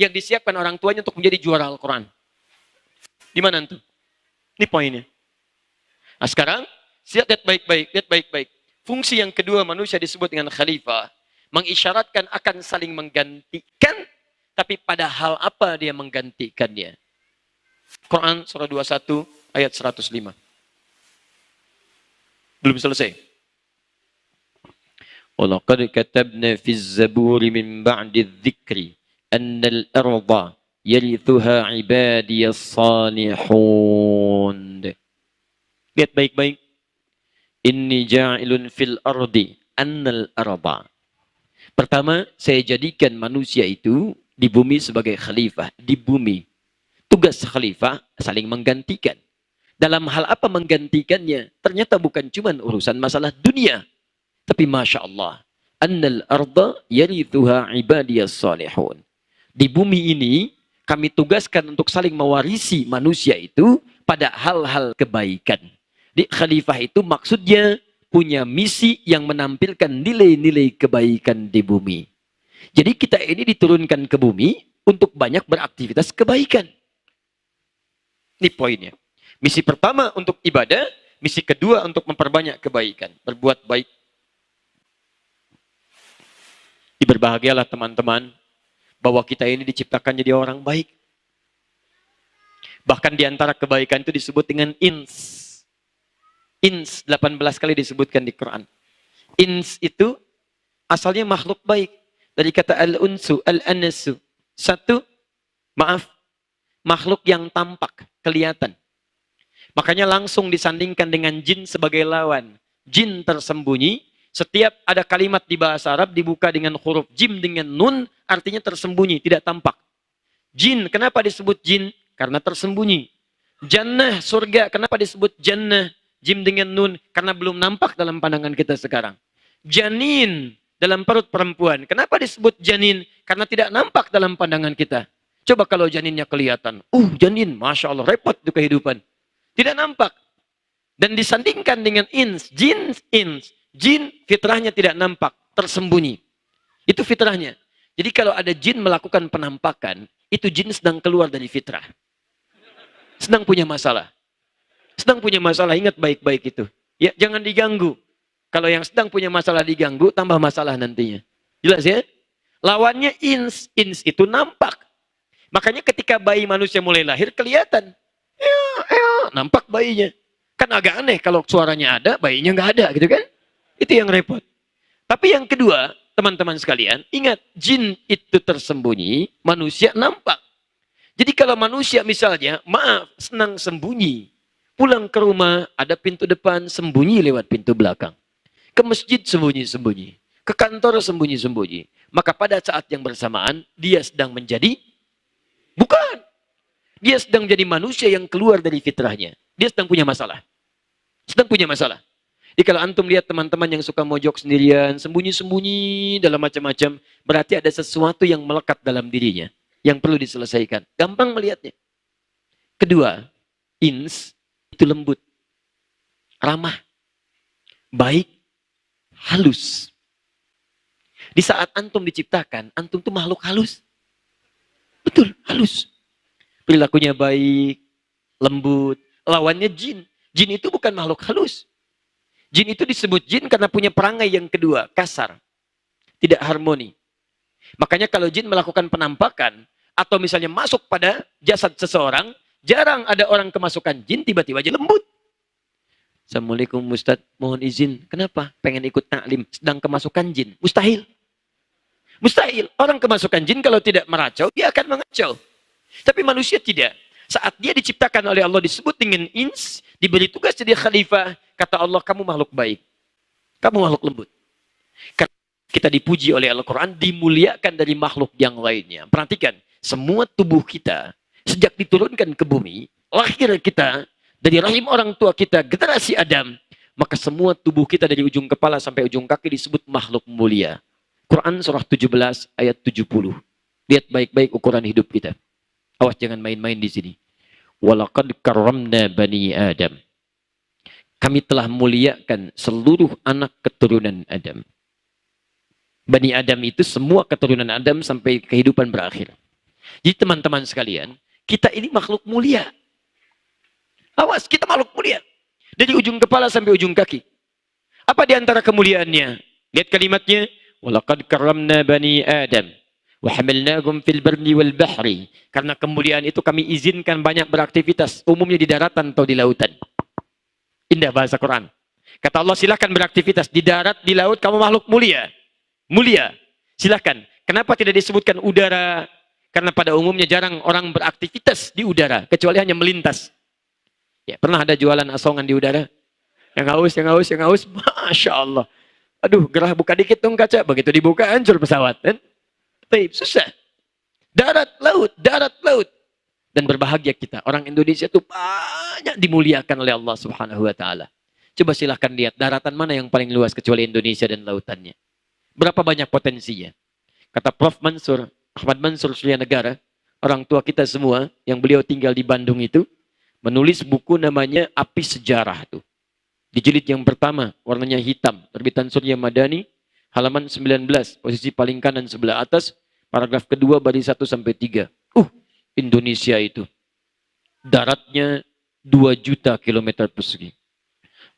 yang disiapkan orang tuanya untuk menjadi juara Al-Quran. Di mana itu? Ini poinnya. Nah sekarang, lihat baik-baik. Fungsi yang kedua manusia disebut dengan khalifah, mengisyaratkan akan saling menggantikan, tapi pada hal apa dia menggantikannya. Quran surah 21 ayat 105. Belum selesai. Walaqad katabna fi az-zaburi min ba'di adh-dhikri anna al-arda yarithuha ibadiyas salihun. Lihat baik-baik. Inni ja'ilun fil ardi annal arda. Pertama, saya jadikan manusia itu di bumi sebagai khalifah. Di bumi. Tugas khalifah saling menggantikan. Dalam hal apa menggantikannya? Ternyata bukan cuma urusan masalah dunia. Tapi Masya Allah. Annal arda yarithuha ibadiyas salihun. Di bumi ini, kami tugaskan untuk saling mewarisi manusia itu pada hal-hal kebaikan. Di khalifah itu maksudnya punya misi yang menampilkan nilai-nilai kebaikan di bumi. Jadi kita ini diturunkan ke bumi untuk banyak beraktivitas kebaikan. Ini poinnya. Misi pertama untuk ibadah, misi kedua untuk memperbanyak kebaikan, berbuat baik. Berbahagialah teman-teman bahwa kita ini diciptakan jadi orang baik. Bahkan di antara kebaikan itu disebut dengan ins. Ins 18 kali disebutkan di Quran. Ins itu asalnya makhluk baik. Dari kata al-unsu, al-anasu. Satu, makhluk yang tampak, kelihatan. Makanya langsung disandingkan dengan jin sebagai lawan. Jin tersembunyi, setiap ada kalimat di bahasa Arab dibuka dengan huruf jim dengan nun, artinya tersembunyi, tidak tampak. Jin, kenapa disebut jin? Karena tersembunyi. Jannah, surga, kenapa disebut jannah? Jim dengan nun, karena belum nampak dalam pandangan kita sekarang. Janin, dalam perut perempuan, kenapa disebut janin? Karena tidak nampak dalam pandangan kita. Coba kalau janinnya kelihatan. Janin, Masya Allah, repot itu kehidupan. Tidak nampak. Dan disandingkan dengan ins. Jin, ins. Jin, fitrahnya tidak nampak. Tersembunyi. Itu fitrahnya. Jadi kalau ada jin melakukan penampakan, itu jin sedang keluar dari fitrah. Sedang punya masalah. Sedang punya masalah, ingat baik-baik itu. Ya, jangan diganggu. Kalau yang sedang punya masalah diganggu, tambah masalah nantinya. Jelas ya? Lawannya ins. Ins itu nampak. Makanya ketika bayi manusia mulai lahir, kelihatan. Nampak bayinya. Kan agak aneh kalau suaranya ada, bayinya nggak ada gitu kan. Itu yang repot. Tapi yang kedua, teman-teman sekalian, ingat, jin itu tersembunyi, manusia nampak. Jadi kalau manusia misalnya, senang sembunyi. Pulang ke rumah, ada pintu depan, sembunyi lewat pintu belakang. Ke masjid sembunyi-sembunyi. Ke kantor sembunyi-sembunyi. Maka pada saat yang bersamaan, dia sedang menjadi, bukan. Dia sedang jadi manusia yang keluar dari fitrahnya. Dia sedang punya masalah. Sedang punya masalah. Jadi kalau antum lihat teman-teman yang suka mojok sendirian, sembunyi-sembunyi dalam macam-macam, berarti ada sesuatu yang melekat dalam dirinya. Yang perlu diselesaikan. Gampang melihatnya. Kedua, ins itu lembut. Ramah. Baik. Halus. Di saat antum diciptakan, antum itu makhluk halus. Betul, halus. Perilakunya baik, lembut. Lawannya jin. Jin itu bukan makhluk halus. Jin itu disebut jin karena punya perangai yang kedua, kasar. Tidak harmoni. Makanya kalau jin melakukan penampakan, atau misalnya masuk pada jasad seseorang, jarang ada orang kemasukan jin tiba-tiba aja lembut. Assalamualaikum Ustaz, mohon izin. Kenapa? Pengen ikut taklim, sedang kemasukan jin. Mustahil. Mustahil. Orang kemasukan jin kalau tidak meracau, dia akan mengacau. Tapi manusia tidak. Saat dia diciptakan oleh Allah disebut dengan ins, diberi tugas jadi khalifah, kata Allah, kamu makhluk baik. Kamu makhluk lembut. Karena kita dipuji oleh Al-Quran, dimuliakan dari makhluk yang lainnya. Perhatikan, semua tubuh kita, sejak diturunkan ke bumi, lahir kita, dari rahim orang tua kita, generasi Adam, maka semua tubuh kita dari ujung kepala sampai ujung kaki disebut makhluk mulia. Quran surah 17 ayat 70. Lihat baik-baik ukuran hidup kita. Awas jangan main-main di sini. Walaqad karramna bani Adam. Kami telah muliakan seluruh anak keturunan Adam. Bani Adam itu semua keturunan Adam sampai kehidupan berakhir. Jadi teman-teman sekalian, kita ini makhluk mulia. Awas, kita makhluk mulia. Dari ujung kepala sampai ujung kaki. Apa di antara kemuliaannya? Lihat kalimatnya. Walaqad karramna bani Adam. Wahamilnahum fil barri wal bahri. Karena kemuliaan itu kami izinkan banyak beraktivitas. Umumnya di daratan atau di lautan. Indah bahasa Quran. Kata Allah, silakan beraktivitas. Di darat, di laut, kamu makhluk mulia. Mulia. Silakan. Kenapa tidak disebutkan udara? Karena pada umumnya jarang orang beraktivitas di udara. Kecuali hanya melintas. Ya, pernah ada jualan asongan di udara? Yang haus. Masya Allah. Aduh, gerah buka dikit dong kaca. Begitu dibuka, hancur pesawat. Kan? Baik, susah. Darat, laut. Dan berbahagia kita. Orang Indonesia itu banyak dimuliakan oleh Allah Subhanahu wa Ta'ala. Coba silahkan lihat, daratan mana yang paling luas kecuali Indonesia dan lautannya. Berapa banyak potensinya. Kata Prof. Mansur, Ahmad Mansur Surya Negara, orang tua kita semua, yang beliau tinggal di Bandung itu, menulis buku namanya Api Sejarah tuh. Di jilid yang pertama, warnanya hitam, terbitan Surya Madani, halaman 19, posisi paling kanan sebelah atas, paragraf kedua baris 1 sampai 3. Indonesia itu daratnya 2 juta kilometer persegi.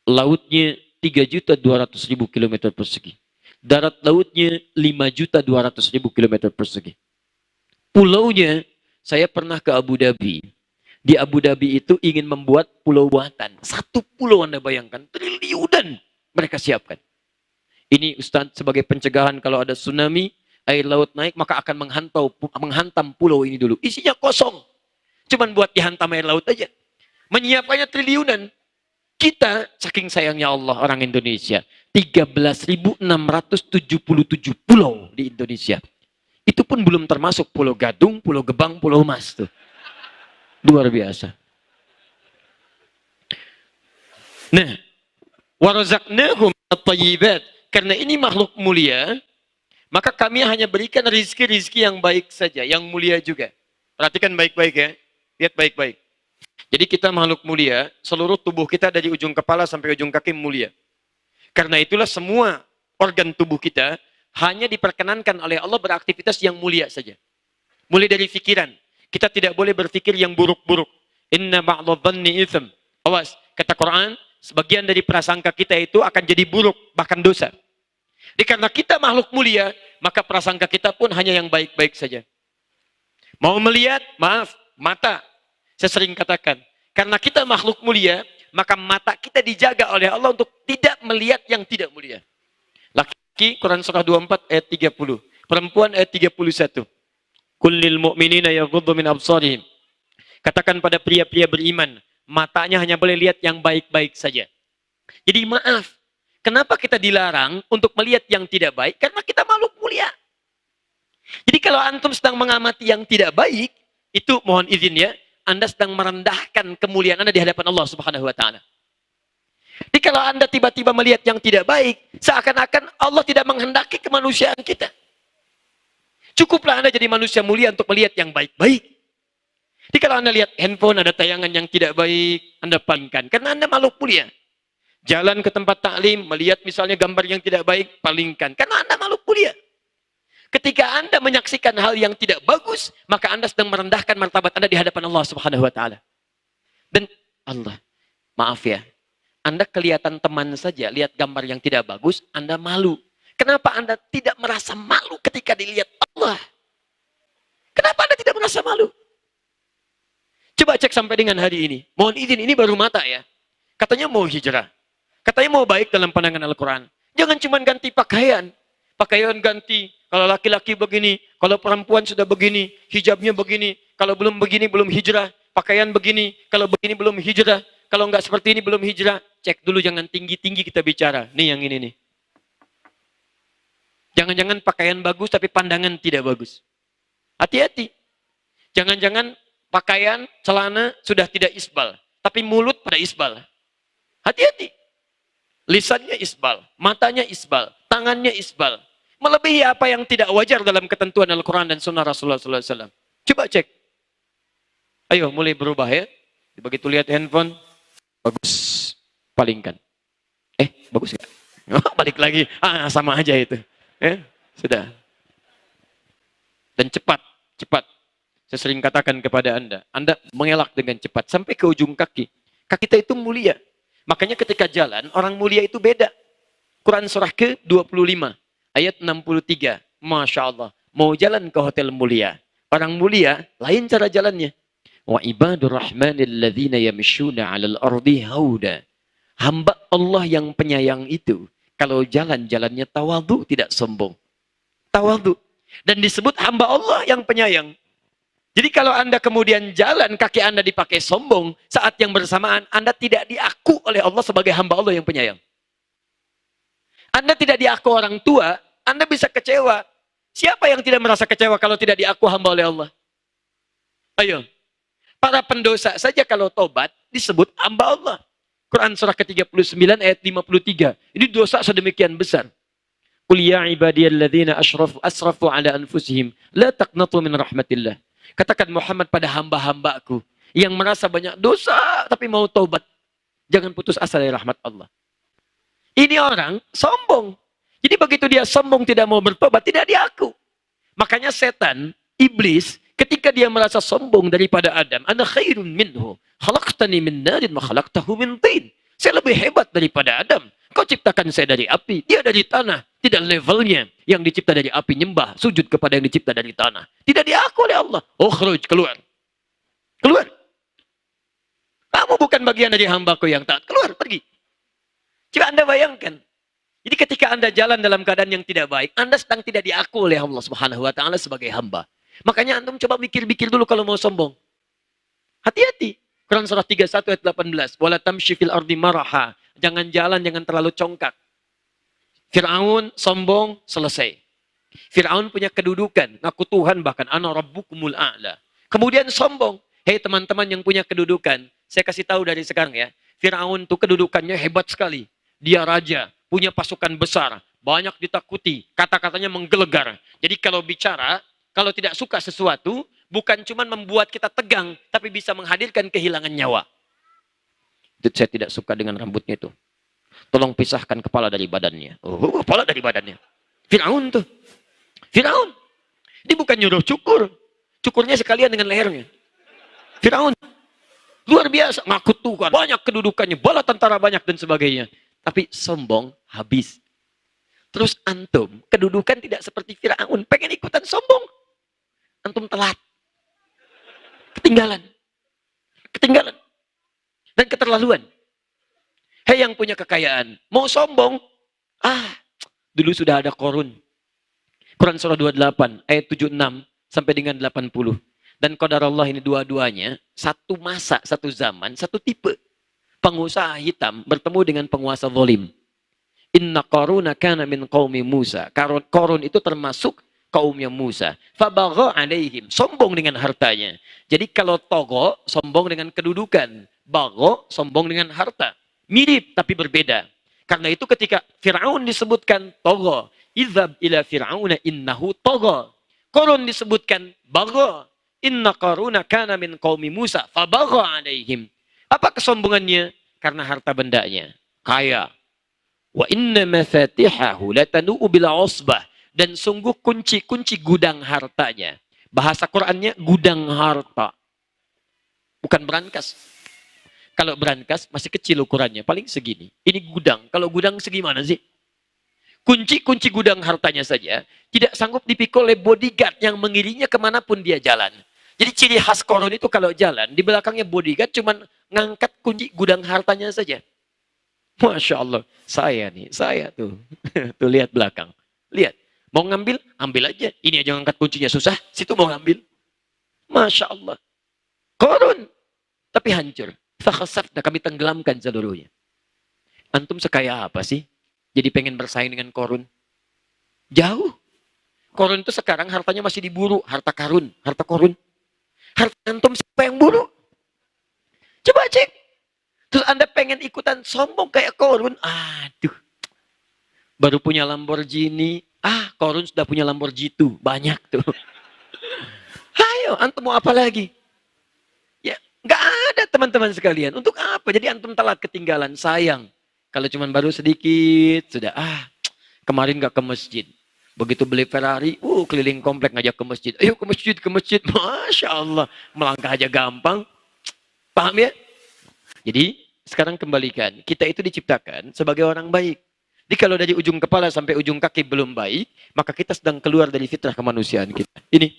Lautnya 3.200.000 kilometer persegi. Darat lautnya 5.200.000 kilometer persegi. Pulaunya, saya pernah ke Abu Dhabi. Di Abu Dhabi itu ingin membuat pulau buatan. Satu pulau Anda bayangkan, triliunan mereka siapkan. Ini Ustaz sebagai pencegahan kalau ada tsunami, air laut naik, maka akan menghantam pulau ini dulu. Isinya kosong. Cuman buat dihantam air laut aja. Menyiapkannya triliunan. Kita, saking sayangnya Allah orang Indonesia, 13.677 pulau di Indonesia. Itu pun belum termasuk Pulau Gadung, Pulau Gebang, Pulau Mas tuh. Luar biasa. Nah, warazaqnahum at-thayyibat. Karena ini makhluk mulia, maka kami hanya berikan rizki-rizki yang baik saja, yang mulia juga. Perhatikan baik-baik ya. Lihat baik-baik. Jadi kita makhluk mulia, seluruh tubuh kita dari ujung kepala sampai ujung kaki mulia. Karena itulah semua organ tubuh kita hanya diperkenankan oleh Allah beraktivitas yang mulia saja. Mulai dari pikiran. Kita tidak boleh berpikir yang buruk-buruk. Inna ba'dadh-dhanni itsm. Awas, kata Quran, sebagian dari prasangka kita itu akan jadi buruk, bahkan dosa. Jadi karena kita makhluk mulia, maka prasangka kita pun hanya yang baik-baik saja. Mau melihat, maaf, mata. Saya sering katakan, karena kita makhluk mulia, maka mata kita dijaga oleh Allah untuk tidak melihat yang tidak mulia. Laki, Quran surah 24 ayat 30. Perempuan ayat 31. Kullil mu'minina yaghuddu min absarihim. Katakan pada pria-pria beriman, matanya hanya boleh lihat yang baik-baik saja. Jadi maaf, kenapa kita dilarang untuk melihat yang tidak baik? Karena kita makhluk mulia. Jadi kalau antum sedang mengamati yang tidak baik, itu mohon izin ya, Anda sedang merendahkan kemuliaan Anda di hadapan Allah Subhanahu wa Ta'ala. Jadi kalau Anda tiba-tiba melihat yang tidak baik, seakan-akan Allah tidak menghendaki kemanusiaan kita. Cukuplah Anda jadi manusia mulia untuk melihat yang baik-baik. Jadi kalau Anda lihat handphone ada tayangan yang tidak baik, Anda palingkan. Karena Anda makhluk mulia. Jalan ke tempat taklim, melihat misalnya gambar yang tidak baik, palingkan. Karena Anda makhluk mulia. Ketika Anda menyaksikan hal yang tidak bagus, maka Anda sedang merendahkan martabat Anda di hadapan Allah Subhanahu wa Ta'ala. Dan Allah, maaf ya, Anda kelihatan teman saja, lihat gambar yang tidak bagus, Anda malu. Kenapa Anda tidak merasa malu ketika dilihat Allah? Kenapa Anda tidak merasa malu? Coba cek sampai dengan hari ini. Mohon izin, ini baru mata ya. Katanya mau hijrah. Katanya mau baik dalam pandangan Al-Quran. Jangan cuma ganti pakaian. Pakaian ganti. Kalau laki-laki begini. Kalau perempuan sudah begini. Hijabnya begini. Kalau belum begini, belum hijrah. Pakaian begini. Kalau begini, belum hijrah. Kalau nggak seperti ini, belum hijrah. Cek dulu, jangan tinggi-tinggi kita bicara. Nih yang ini nih. Jangan-jangan pakaian bagus tapi pandangan tidak bagus. Hati-hati. Jangan-jangan pakaian, celana sudah tidak isbal. Tapi mulut pada isbal. Hati-hati. Lisannya isbal. Matanya isbal. Tangannya isbal. Melebihi apa yang tidak wajar dalam ketentuan Al-Quran dan Sunnah Rasulullah SAW. Coba cek. Ayo mulai berubah ya. Begitu lihat handphone. Bagus. Palingkan. Bagus gak? Balik lagi. Sama aja itu. Sudah. Dan cepat. Saya sering katakan kepada Anda mengelak dengan cepat sampai ke ujung kaki. Kaki kita itu mulia. Makanya ketika jalan, orang mulia itu beda. Quran surah ke-25, ayat 63. Masya Allah. Mau jalan ke hotel mulia. Orang mulia, lain cara jalannya. Wa ibadur rahmanil ladzina yamshuna 'alal ardi hauda. Hamba Allah yang penyayang itu, kalau jalan-jalannya tawadhu, tidak sombong. Tawadhu. Dan disebut hamba Allah yang penyayang. Jadi kalau Anda kemudian jalan, kaki Anda dipakai sombong, saat yang bersamaan Anda tidak diaku oleh Allah sebagai hamba Allah yang penyayang. Anda tidak diaku orang tua, Anda bisa kecewa. Siapa yang tidak merasa kecewa kalau tidak diaku hamba oleh Allah? Ayo. Para pendosa saja kalau tobat disebut hamba Allah. Quran surah ke-39 ayat 53. Ini dosa sedemikian besar. Qul ya ibadiyalladzina asrafu ala anfusihim la taqnatu min rahmatillah. Katakan Muhammad pada hamba-hambaku yang merasa banyak dosa tapi mau taubat. Jangan putus asa dari rahmat Allah. Ini orang sombong. Jadi begitu dia sombong tidak mau bertobat, tidak diaku. Makanya setan, iblis, ketika dia merasa sombong daripada Adam, ana khairun minhu, khalaqtani min narin wa khalaqtahu min tin. Saya lebih hebat daripada Adam. Kau ciptakan saya dari api, dia dari tanah. Tidak levelnya. Yang dicipta dari api nyembah, sujud kepada yang dicipta dari tanah. Tidak diaku oleh Allah. Ukhruj, keluar. Keluar. Kamu bukan bagian dari hambaku yang taat. Keluar, pergi. Coba Anda bayangkan. Jadi ketika Anda jalan dalam keadaan yang tidak baik, Anda sedang tidak diaku oleh Allah Subhanahu wa taala sebagai hamba. Makanya Anda coba mikir-mikir dulu kalau mau sombong. Hati-hati. Quran surah 31 ayat 18. Wala tamshi fil ardi maraha. Jangan jalan, jangan terlalu congkak. Fir'aun sombong, selesai. Fir'aun punya kedudukan, ngaku Tuhan bahkan, ana rabbukumul a'la. Kemudian sombong. Hei teman-teman yang punya kedudukan, saya kasih tahu dari sekarang ya. Fir'aun tuh kedudukannya hebat sekali. Dia raja, punya pasukan besar, banyak ditakuti, kata-katanya menggelegar. Jadi kalau bicara, kalau tidak suka sesuatu, bukan cuma membuat kita tegang, tapi bisa menghadirkan kehilangan nyawa. Itu saya tidak suka dengan rambutnya itu. Tolong pisahkan kepala dari badannya. Oh, kepala dari badannya. Fir'aun tuh. Fir'aun. Ini bukan nyuruh cukur. Cukurnya sekalian dengan lehernya. Fir'aun. Luar biasa. Ngaku Tuhan. Banyak kedudukannya. Bala tentara banyak dan sebagainya. Tapi sombong habis. Terus antum. Kedudukan tidak seperti Fir'aun. Pengen ikutan sombong. Antum telat. Ketinggalan. Ketinggalan. Dan keterlaluan. Hei yang punya kekayaan, mau sombong? Dulu sudah ada Qarun. Quran surah 28 ayat 76 sampai dengan 80. Dan qadar Allah ini dua-duanya satu masa, satu zaman, satu tipe. Pengusaha hitam bertemu dengan penguasa zalim. Inna Qaruna kana min qaumi Musa. Qarun itu termasuk kaumnya Musa. Fabagha alaihim, sombong dengan hartanya. Jadi kalau togo sombong dengan kedudukan, bagho sombong dengan harta. Mirip tapi berbeda. Karena itu ketika Fir'aun disebutkan togo, izhab ila fir'auna innahu togo. Qarun disebutkan bagha. Inna Qaruna kana min qaumi Musa fabagha alaihim. Apa kesombongannya? Karena harta bendanya. Kaya. Wa inna mafatihahu latanu'u bil usbah. Dan sungguh kunci-kunci gudang hartanya. Bahasa Qur'annya gudang harta. Bukan berangkas. Kalau berangkas masih kecil ukurannya, paling segini. Ini gudang. Kalau gudang segimana sih? Kunci-kunci gudang hartanya saja tidak sanggup dipikul oleh bodyguard yang mengiringnya kemanapun dia jalan. Jadi ciri khas Qarun itu kalau jalan, di belakangnya bodyguard cuman ngangkat kunci gudang hartanya saja. Masya Allah. Saya tuh. Tuh lihat belakang. Lihat. Mau ngambil, ambil aja. Ini aja ngangkat kuncinya susah, situ mau ngambil. Masya Allah. Qarun. Tapi hancur. Fakhasafna, kami tenggelamkan seluruhnya. Antum sekaya apa sih? Jadi pengen bersaing dengan Qarun? Jauh. Qarun itu sekarang hartanya masih diburu. Harta karun, harta Qarun. Harta antum siapa yang buru? Coba cek. Terus Anda pengen ikutan sombong kayak Qarun? Aduh. Baru punya Lamborghini. Qarun sudah punya Lamborghini. Banyak tuh. Ayo, antum mau apa lagi? Ya, nggak ada teman-teman sekalian. Untuk apa? Jadi antum telat ketinggalan. Sayang. Kalau cuma baru sedikit, sudah kemarin nggak ke masjid. Begitu beli Ferrari, keliling komplek ngajak ke masjid. Ayo ke masjid, ke masjid. Masya Allah, melangkah aja gampang. Paham ya? Jadi, sekarang kembalikan. Kita itu diciptakan sebagai orang baik. Jadi kalau dari ujung kepala sampai ujung kaki belum baik, maka kita sedang keluar dari fitrah kemanusiaan kita. Ini.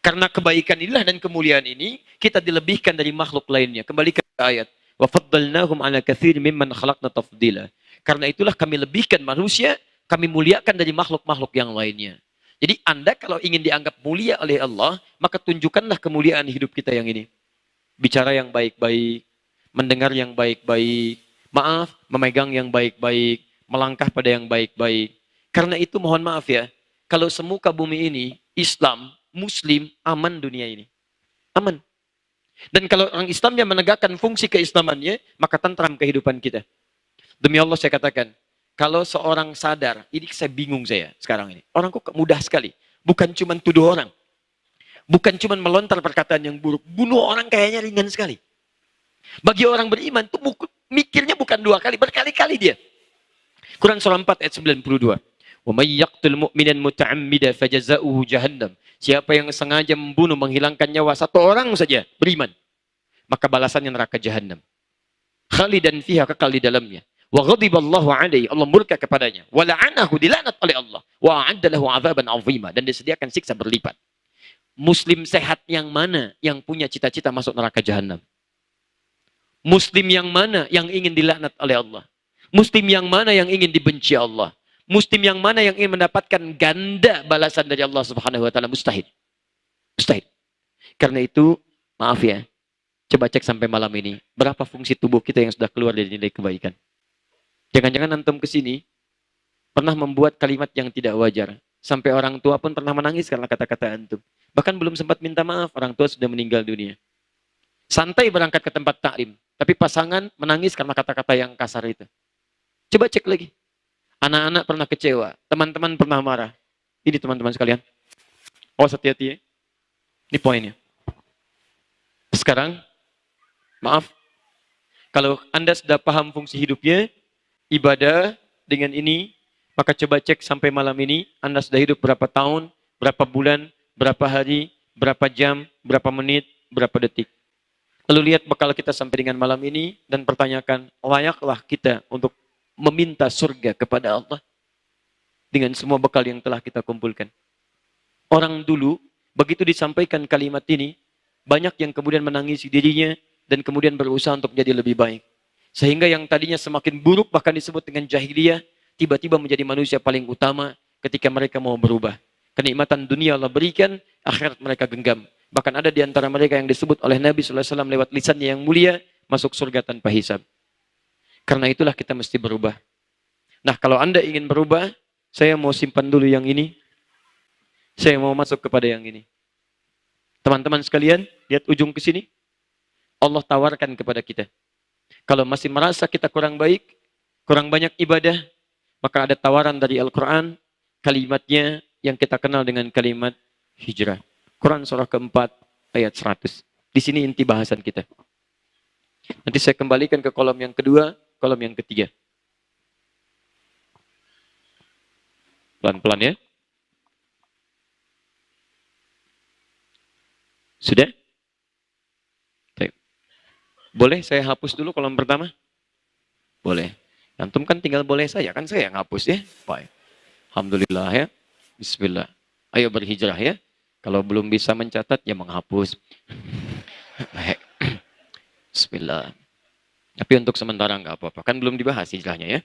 Karena kebaikan inilah dan kemuliaan ini, kita dilebihkan dari makhluk lainnya. Kembali ke ayat. وَفَضَّلْنَاهُمْ عَلَى كَثِيرٍ مِمَّنْ خَلَقْنَا تَفْضِيلًا. Karena itulah kami lebihkan manusia, kami muliakan dari makhluk-makhluk yang lainnya. Jadi Anda kalau ingin dianggap mulia oleh Allah, maka tunjukkanlah kemuliaan hidup kita yang ini. Bicara yang baik-baik, mendengar yang baik-baik, maaf, memegang yang baik-baik, melangkah pada yang baik-baik. Karena itu mohon maaf ya, kalau semuka bumi ini, Islam, Muslim, aman dunia ini. Aman. Dan kalau orang Islamnya menegakkan fungsi keislamannya, maka tentram kehidupan kita. Demi Allah saya katakan, kalau seorang sadar, ini saya bingung saya sekarang ini. Orang kok mudah sekali. Bukan cuma tuduh orang. Bukan cuma melontar perkataan yang buruk. Bunuh orang kayaknya ringan sekali. Bagi orang beriman, itu mikirnya bukan 2 kali, berkali-kali dia. Quran surah 4 ayat 92. وَمَنْ يَقْتُلْ مُؤْمِنًا مُتَعَمِّدًا فَجَزَاؤُهُ جَهَنَّمُ. Siapa yang sengaja membunuh, menghilangkan nyawa satu orang saja, beriman, maka balasannya neraka jahanam. Khalidan fiha, kekal di dalamnya. Wa ghadiballahu alaihi, Allah murka kepadanya. Wa la'anahu, dilaknat oleh Allah. Wa a'adda lahu 'adzaban 'azima, dan disediakan siksa berlipat. Muslim sehat yang mana yang punya cita-cita masuk neraka jahanam? Muslim yang mana yang ingin dilaknat oleh Allah? Muslim yang mana yang ingin dibenci Allah? Muslim yang mana yang ingin mendapatkan ganda balasan dari Allah Subhanahu wa taala? Mustahil. Mustahil. Karena itu, maaf ya. Coba cek sampai malam ini, berapa fungsi tubuh kita yang sudah keluar dari nilai kebaikan? Jangan-jangan antum ke sini pernah membuat kalimat yang tidak wajar. Sampai orang tua pun pernah menangis karena kata-kata antum. Bahkan belum sempat minta maaf, orang tua sudah meninggal dunia. Santai berangkat ke tempat taklim, tapi pasangan menangis karena kata-kata yang kasar itu. Coba cek lagi. Anak-anak pernah kecewa, teman-teman pernah marah. Ini teman-teman sekalian. Awas hati-hati ya. Ini poinnya. Sekarang, maaf, kalau Anda sudah paham fungsi hidupnya, ibadah dengan ini, maka coba cek sampai malam ini, Anda sudah hidup berapa tahun, berapa bulan, berapa hari, berapa jam, berapa menit, berapa detik. Lalu lihat bekal kita sampai dengan malam ini, dan pertanyakan, layaklah kita untuk meminta surga kepada Allah dengan semua bekal yang telah kita kumpulkan. Orang dulu, begitu disampaikan kalimat ini, banyak yang kemudian menangisi dirinya, dan kemudian berusaha untuk menjadi lebih baik. Sehingga yang tadinya semakin buruk, bahkan disebut dengan jahiliyah, tiba-tiba menjadi manusia paling utama ketika mereka mau berubah. Kenikmatan dunia Allah berikan, akhirat mereka genggam. Bahkan ada di antara mereka yang disebut oleh Nabi SAW lewat lisannya yang mulia, masuk surga tanpa hisab. Karena itulah kita mesti berubah. Nah, kalau Anda ingin berubah, saya mau simpan dulu yang ini. Saya mau masuk kepada yang ini. Teman-teman sekalian, lihat ujung ke sini. Allah tawarkan kepada kita. Kalau masih merasa kita kurang baik, kurang banyak ibadah, maka ada tawaran dari Al-Quran, kalimatnya yang kita kenal dengan kalimat hijrah. Quran surah keempat, ayat 100. Di sini inti bahasan kita. Nanti saya kembalikan ke kolom yang kedua, kolom yang ketiga. Pelan-pelan ya. Sudah? Boleh saya hapus dulu kolom pertama? Boleh. Antum kan tinggal boleh saya, kan saya yang hapus ya. Baik. Alhamdulillah ya. Bismillah. Ayo berhijrah ya. Kalau belum bisa mencatat, ya menghapus. Baik. Bismillah. Tapi untuk sementara nggak apa-apa. Kan belum dibahas hijrahnya ya.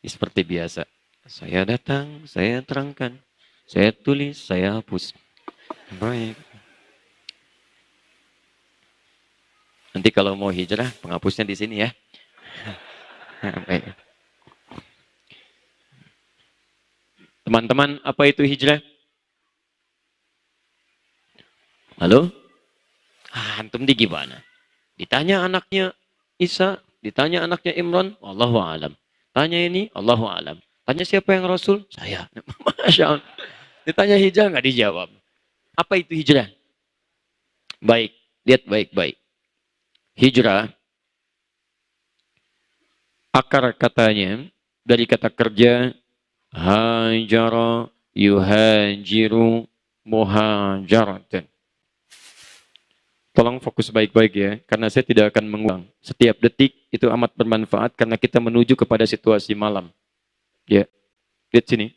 Seperti biasa. Saya datang, saya terangkan. Saya tulis, saya hapus. Baik. Nanti kalau mau hijrah, penghapusnya di sini ya. Baik. Teman-teman, apa itu hijrah? Halo? Antum di gimana? Ditanya anaknya Isa, ditanya anaknya Imran, Allahu a'lam. Tanya ini, Allahu a'lam. Tanya siapa yang Rasul? Saya. Masya Allah. Ditanya hijrah, nggak dijawab. Apa itu hijrah? Baik, lihat baik-baik. Hijrah, akar katanya dari kata kerja hajara, yuhajiru, muhajaratan. Tolong fokus baik-baik ya, karena saya tidak akan mengulang. Setiap detik itu amat bermanfaat karena kita menuju kepada situasi malam. Ya, lihat sini.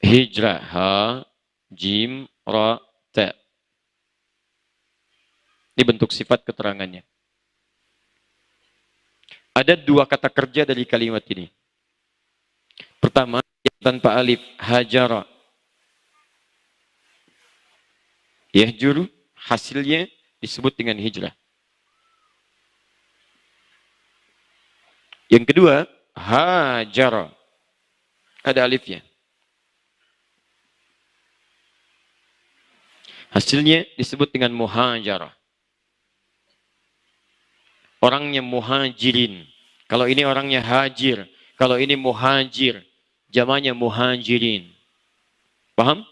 Hijrah, ha, jim, ra, ta. Ini bentuk sifat keterangannya. Ada dua kata kerja dari kalimat ini. Pertama, tanpa alif, hajara. Yahjuru, hasilnya disebut dengan hijrah. Yang kedua, hajara. Ada alifnya. Hasilnya disebut dengan muhajarah. Orangnya muhajirin. Kalau ini orangnya hajir. Kalau ini muhajir. Jamanya muhajirin. Paham?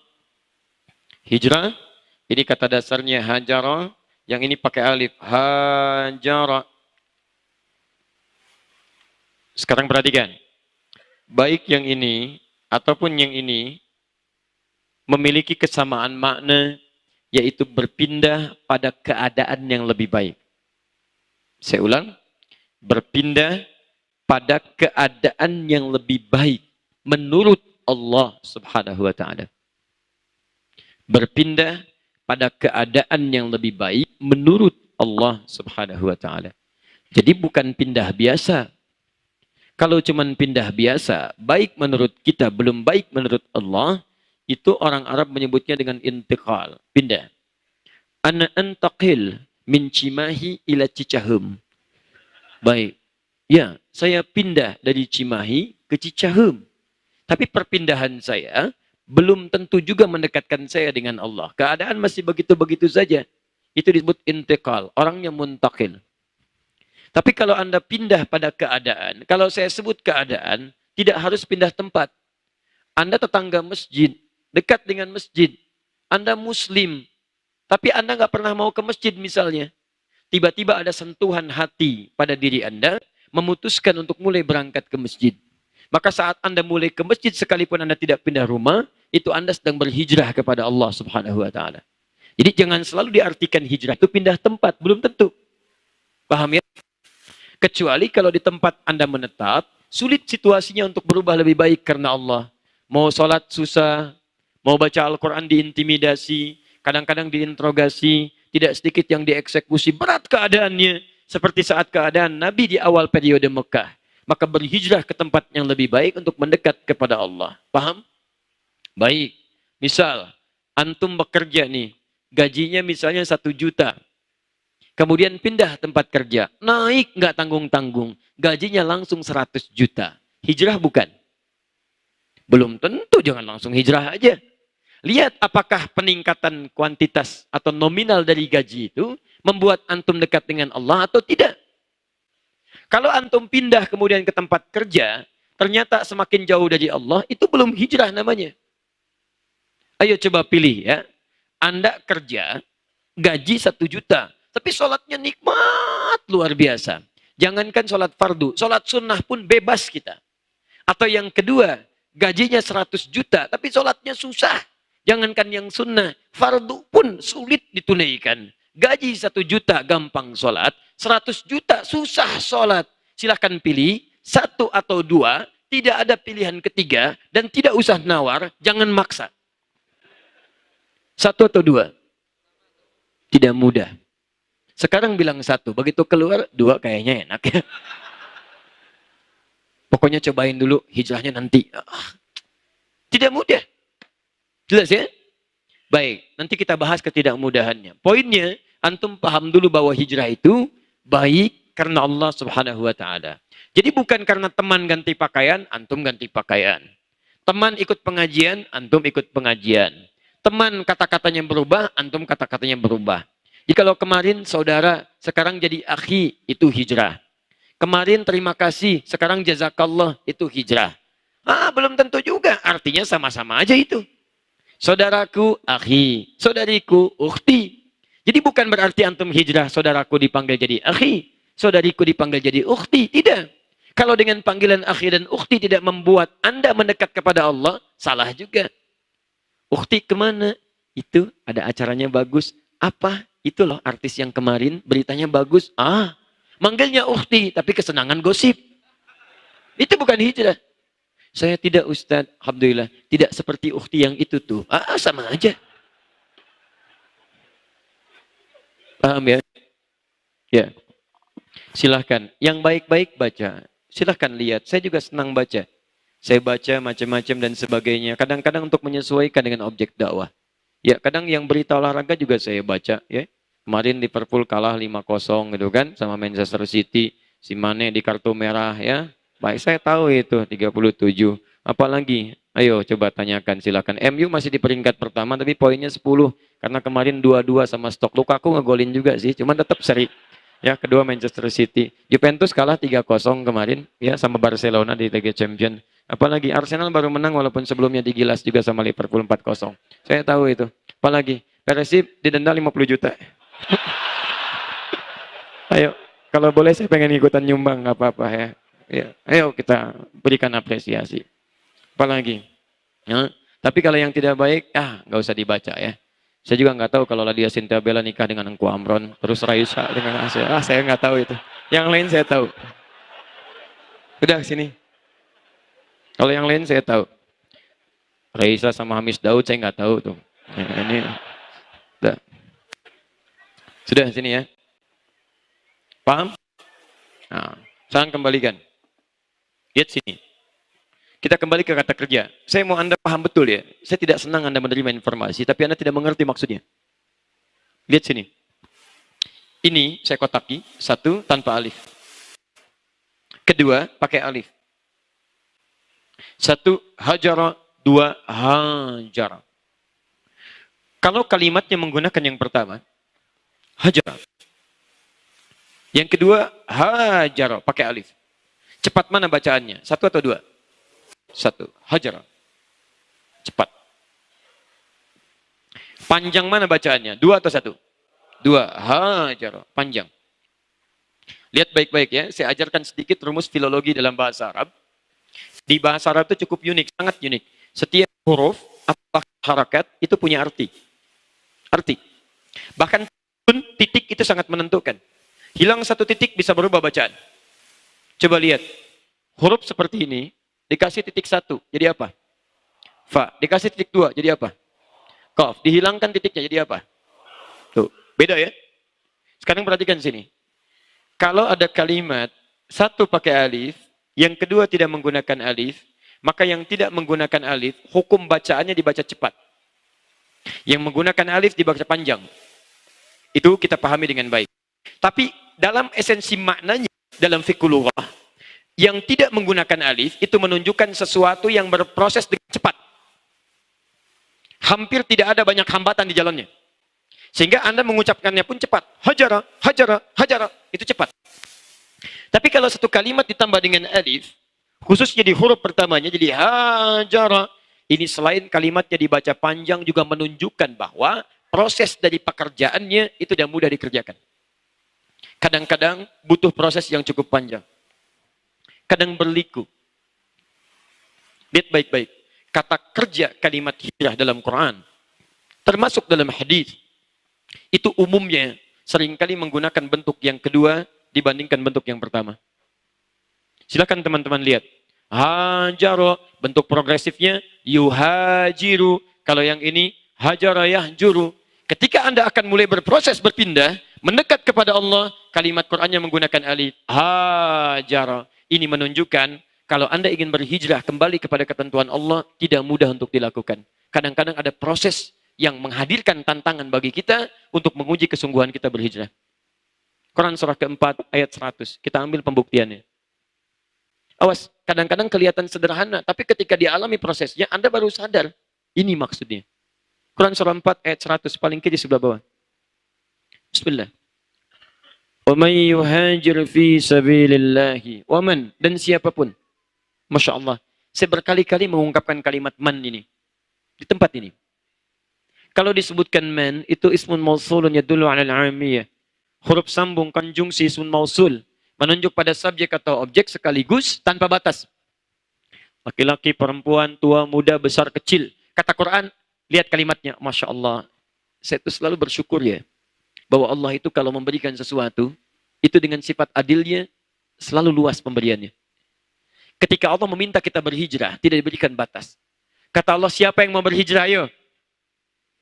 Hijrah. Ini kata dasarnya hajara. Yang ini pakai alif. Hajara. Sekarang perhatikan. Baik yang ini ataupun yang ini memiliki kesamaan makna, yaitu berpindah pada keadaan yang lebih baik. Saya ulang. Berpindah pada keadaan yang lebih baik menurut Allah Subhanahu wa taala. Berpindah pada keadaan yang lebih baik menurut Allah Subhanahu wa taala. Jadi bukan pindah biasa. Kalau cuman pindah biasa, baik menurut kita, belum baik menurut Allah, itu orang Arab menyebutnya dengan intiqal, pindah. Ana antaqil min Cimahi ila Cicahem. Baik. Ya, saya pindah dari Cimahi ke Cicahem. Tapi perpindahan saya belum tentu juga mendekatkan saya dengan Allah. Keadaan masih begitu-begitu saja. Itu disebut intiqal, orangnya muntakil. Tapi kalau Anda pindah pada keadaan, kalau saya sebut keadaan, tidak harus pindah tempat. Anda tetangga masjid, dekat dengan masjid. Anda muslim, tapi Anda nggak pernah mau ke masjid misalnya. Tiba-tiba ada sentuhan hati pada diri Anda, memutuskan untuk mulai berangkat ke masjid. Maka saat Anda mulai ke masjid, sekalipun Anda tidak pindah rumah, itu Anda sedang berhijrah kepada Allah Subhanahu wa taala. Jadi jangan selalu diartikan hijrah itu pindah tempat, belum tentu. Paham ya? Kecuali kalau di tempat Anda menetap, sulit situasinya untuk berubah lebih baik karena Allah. Mau sholat susah, mau baca Al-Quran diintimidasi, kadang-kadang diinterogasi, tidak sedikit yang dieksekusi, berat keadaannya. Seperti saat keadaan Nabi di awal periode Mekah. Maka berhijrah ke tempat yang lebih baik untuk mendekat kepada Allah. Paham? Baik. Misal, antum bekerja nih, gajinya misalnya 1 juta. Kemudian pindah tempat kerja, naik nggak tanggung-tanggung, gajinya langsung 100 juta. Hijrah bukan? Belum tentu, jangan langsung hijrah aja. Lihat apakah peningkatan kuantitas atau nominal dari gaji itu membuat antum dekat dengan Allah atau tidak. Kalau antum pindah kemudian ke tempat kerja, ternyata semakin jauh dari Allah, itu belum hijrah namanya. Ayo coba pilih ya. Anda kerja, gaji 1 juta. Tapi sholatnya nikmat luar biasa. Jangankan sholat fardu, sholat sunnah pun bebas kita. Atau yang kedua, gajinya 100 juta, tapi sholatnya susah. Jangankan yang sunnah, fardu pun sulit ditunaikan. Gaji 1 juta gampang sholat, 100 juta susah sholat. Silahkan pilih, 1 atau 2, tidak ada pilihan ketiga, dan tidak usah nawar, jangan maksa. 1 atau 2? Tidak mudah. Sekarang bilang 1, begitu keluar 2 kayaknya enak ya. Pokoknya cobain dulu, hijrahnya nanti. Tidak mudah. Jelas ya? Baik, nanti kita bahas ketidakmudahannya. Poinnya, antum paham dulu bahwa hijrah itu baik karena Allah Subhanahu wa taala. Jadi bukan karena teman ganti pakaian, antum ganti pakaian. Teman ikut pengajian, antum ikut pengajian. Teman kata-katanya berubah, antum kata-katanya berubah. Jadi kalau kemarin saudara, sekarang jadi akhi, itu hijrah. Kemarin terima kasih, sekarang jazakallah, itu hijrah. Belum tentu juga, artinya sama-sama aja itu. Saudaraku, akhi. Saudariku, ukhti. Jadi bukan berarti antum hijrah, saudaraku dipanggil jadi akhi. Saudariku dipanggil jadi ukhti. Tidak. Kalau dengan panggilan akhi dan ukhti tidak membuat Anda mendekat kepada Allah, salah juga. Ukhti kemana? Itu ada acaranya bagus. Apa? Itu loh artis yang kemarin beritanya bagus. Manggilnya ukhti, tapi kesenangan gosip. Itu bukan hijrah. Saya tidak Ustadz, alhamdulillah, tidak seperti ukhti yang itu tuh. Sama aja. Paham ya? Ya. Silahkan. Yang baik-baik baca. Silahkan lihat. Saya juga senang baca. Saya baca macam-macam dan sebagainya. Kadang-kadang untuk menyesuaikan dengan objek dakwah. Ya, kadang yang berita olahraga juga saya baca. Ya. Kemarin Liverpool kalah 5-0 gitu kan. Sama Manchester City. Si Mane di kartu merah ya. Baik, saya tahu itu 37. Apalagi? Ayo coba tanyakan silakan. MU masih di peringkat pertama tapi poinnya 10. Karena kemarin 2-2 sama Stok. Lukaku ngegolin juga sih. Cuman tetap seri. Ya, kedua Manchester City. Juventus kalah 3-0 kemarin ya sama Barcelona di Liga Champions. Apalagi Arsenal baru menang walaupun sebelumnya digilas juga sama Liverpool 4-0. Saya tahu itu. Apalagi Persib didenda 50 juta. Ayo, kalau boleh saya pengen ikutan nyumbang nggak apa-apa ya. Ya, ayo kita berikan apresiasi. Apalagi, ya. Tapi kalau yang tidak baik, nggak usah dibaca ya. Saya juga nggak tahu kalau Ladia Cynthia Bella nikah dengan Engku Amron, terus Raisa dengan Asia. Saya nggak tahu itu. Yang lain saya tahu. Udah sini. Kalau yang lain saya tahu. Raisa sama Hamis Daud saya nggak tahu tuh. Ya, ini, udah. Sudah sini ya. Paham? Nah, saya kembalikan. Lihat sini. Kita kembali ke kata kerja. Saya mau Anda paham betul ya. Saya tidak senang Anda menerima informasi, tapi Anda tidak mengerti maksudnya. Lihat sini. Ini saya kotaki. 1, tanpa alif. Kedua, pakai alif. 1, hajara. 2, hajara. Kalau kalimatnya menggunakan yang pertama, hajara. Yang kedua, hajara. Pakai alif. Cepat mana bacaannya? 1 atau 2? 1. Hajara. Cepat. Panjang mana bacaannya? 2 atau 1? 2. Hajara. Panjang. Lihat baik-baik ya. Saya ajarkan sedikit rumus filologi dalam bahasa Arab. Di bahasa Arab itu cukup unik. Sangat unik. Setiap huruf atau harakat itu punya arti. Arti. Bahkan titik itu sangat menentukan. Hilang 1 titik bisa berubah bacaan. Coba lihat. Huruf seperti ini. Dikasih titik 1. Jadi apa? Fa. Dikasih titik 2. Jadi apa? Qaf. Dihilangkan titiknya. Jadi apa? Tuh. Beda ya? Sekarang perhatikan sini. Kalau ada kalimat. 1 pakai alif. Yang kedua tidak menggunakan alif. Maka yang tidak menggunakan alif. Hukum bacaannya dibaca cepat. Yang menggunakan alif dibaca panjang. Itu kita pahami dengan baik. Tapi dalam esensi maknanya. Dalam fikul lughah, yang tidak menggunakan alif itu menunjukkan sesuatu yang berproses dengan cepat. Hampir tidak ada banyak hambatan di jalannya. Sehingga Anda mengucapkannya pun cepat. Hajara, hajara, hajara. Itu cepat. Tapi kalau satu kalimat ditambah dengan alif, khususnya di huruf pertamanya jadi hajara. Ini selain kalimatnya dibaca panjang juga menunjukkan bahwa proses dari pekerjaannya itu tidak mudah dikerjakan. Kadang-kadang butuh proses yang cukup panjang. Kadang berliku. Lihat baik-baik. Kata kerja kalimat hijrah dalam Quran, termasuk dalam hadis, itu umumnya seringkali menggunakan bentuk yang kedua dibandingkan bentuk yang pertama. Silakan teman-teman lihat. Hajaro, bentuk progresifnya, yuhajiru. Kalau yang ini, hajara yahjuru. Ketika Anda akan mulai berproses berpindah, mendekat kepada Allah, kalimat Qur'annya menggunakan alif. Hajara. Ini menunjukkan kalau Anda ingin berhijrah kembali kepada ketentuan Allah, tidak mudah untuk dilakukan. Kadang-kadang ada proses yang menghadirkan tantangan bagi kita untuk menguji kesungguhan kita berhijrah. Quran surah keempat ayat 100. Kita ambil pembuktiannya. Awas, kadang-kadang kelihatan sederhana, tapi ketika dialami prosesnya, Anda baru sadar. Ini maksudnya. Quran surah 4 ayat 100, paling kiri sebelah bawah. Bismillah. Wa man yuhajir fi sabilillahi. Wa man, dan siapapun. Masya Allah. Saya berkali-kali mengungkapkan kalimat man ini. Di tempat ini. Kalau disebutkan man, itu ismun mausulun yadullu ala al-amiyah. Huruf sambung konjungsi ismun mausul. menunjuk pada subjek atau objek sekaligus tanpa batas. Laki-laki, perempuan, tua, muda, besar, kecil. Kata Quran, lihat kalimatnya. Masya Allah. Saya itu selalu bersyukur ya. Bahwa Allah itu kalau memberikan sesuatu, itu dengan sifat adilnya, selalu luas pemberiannya. Ketika Allah meminta kita berhijrah, tidak diberikan batas. Kata Allah, siapa yang mau berhijrah, ayo.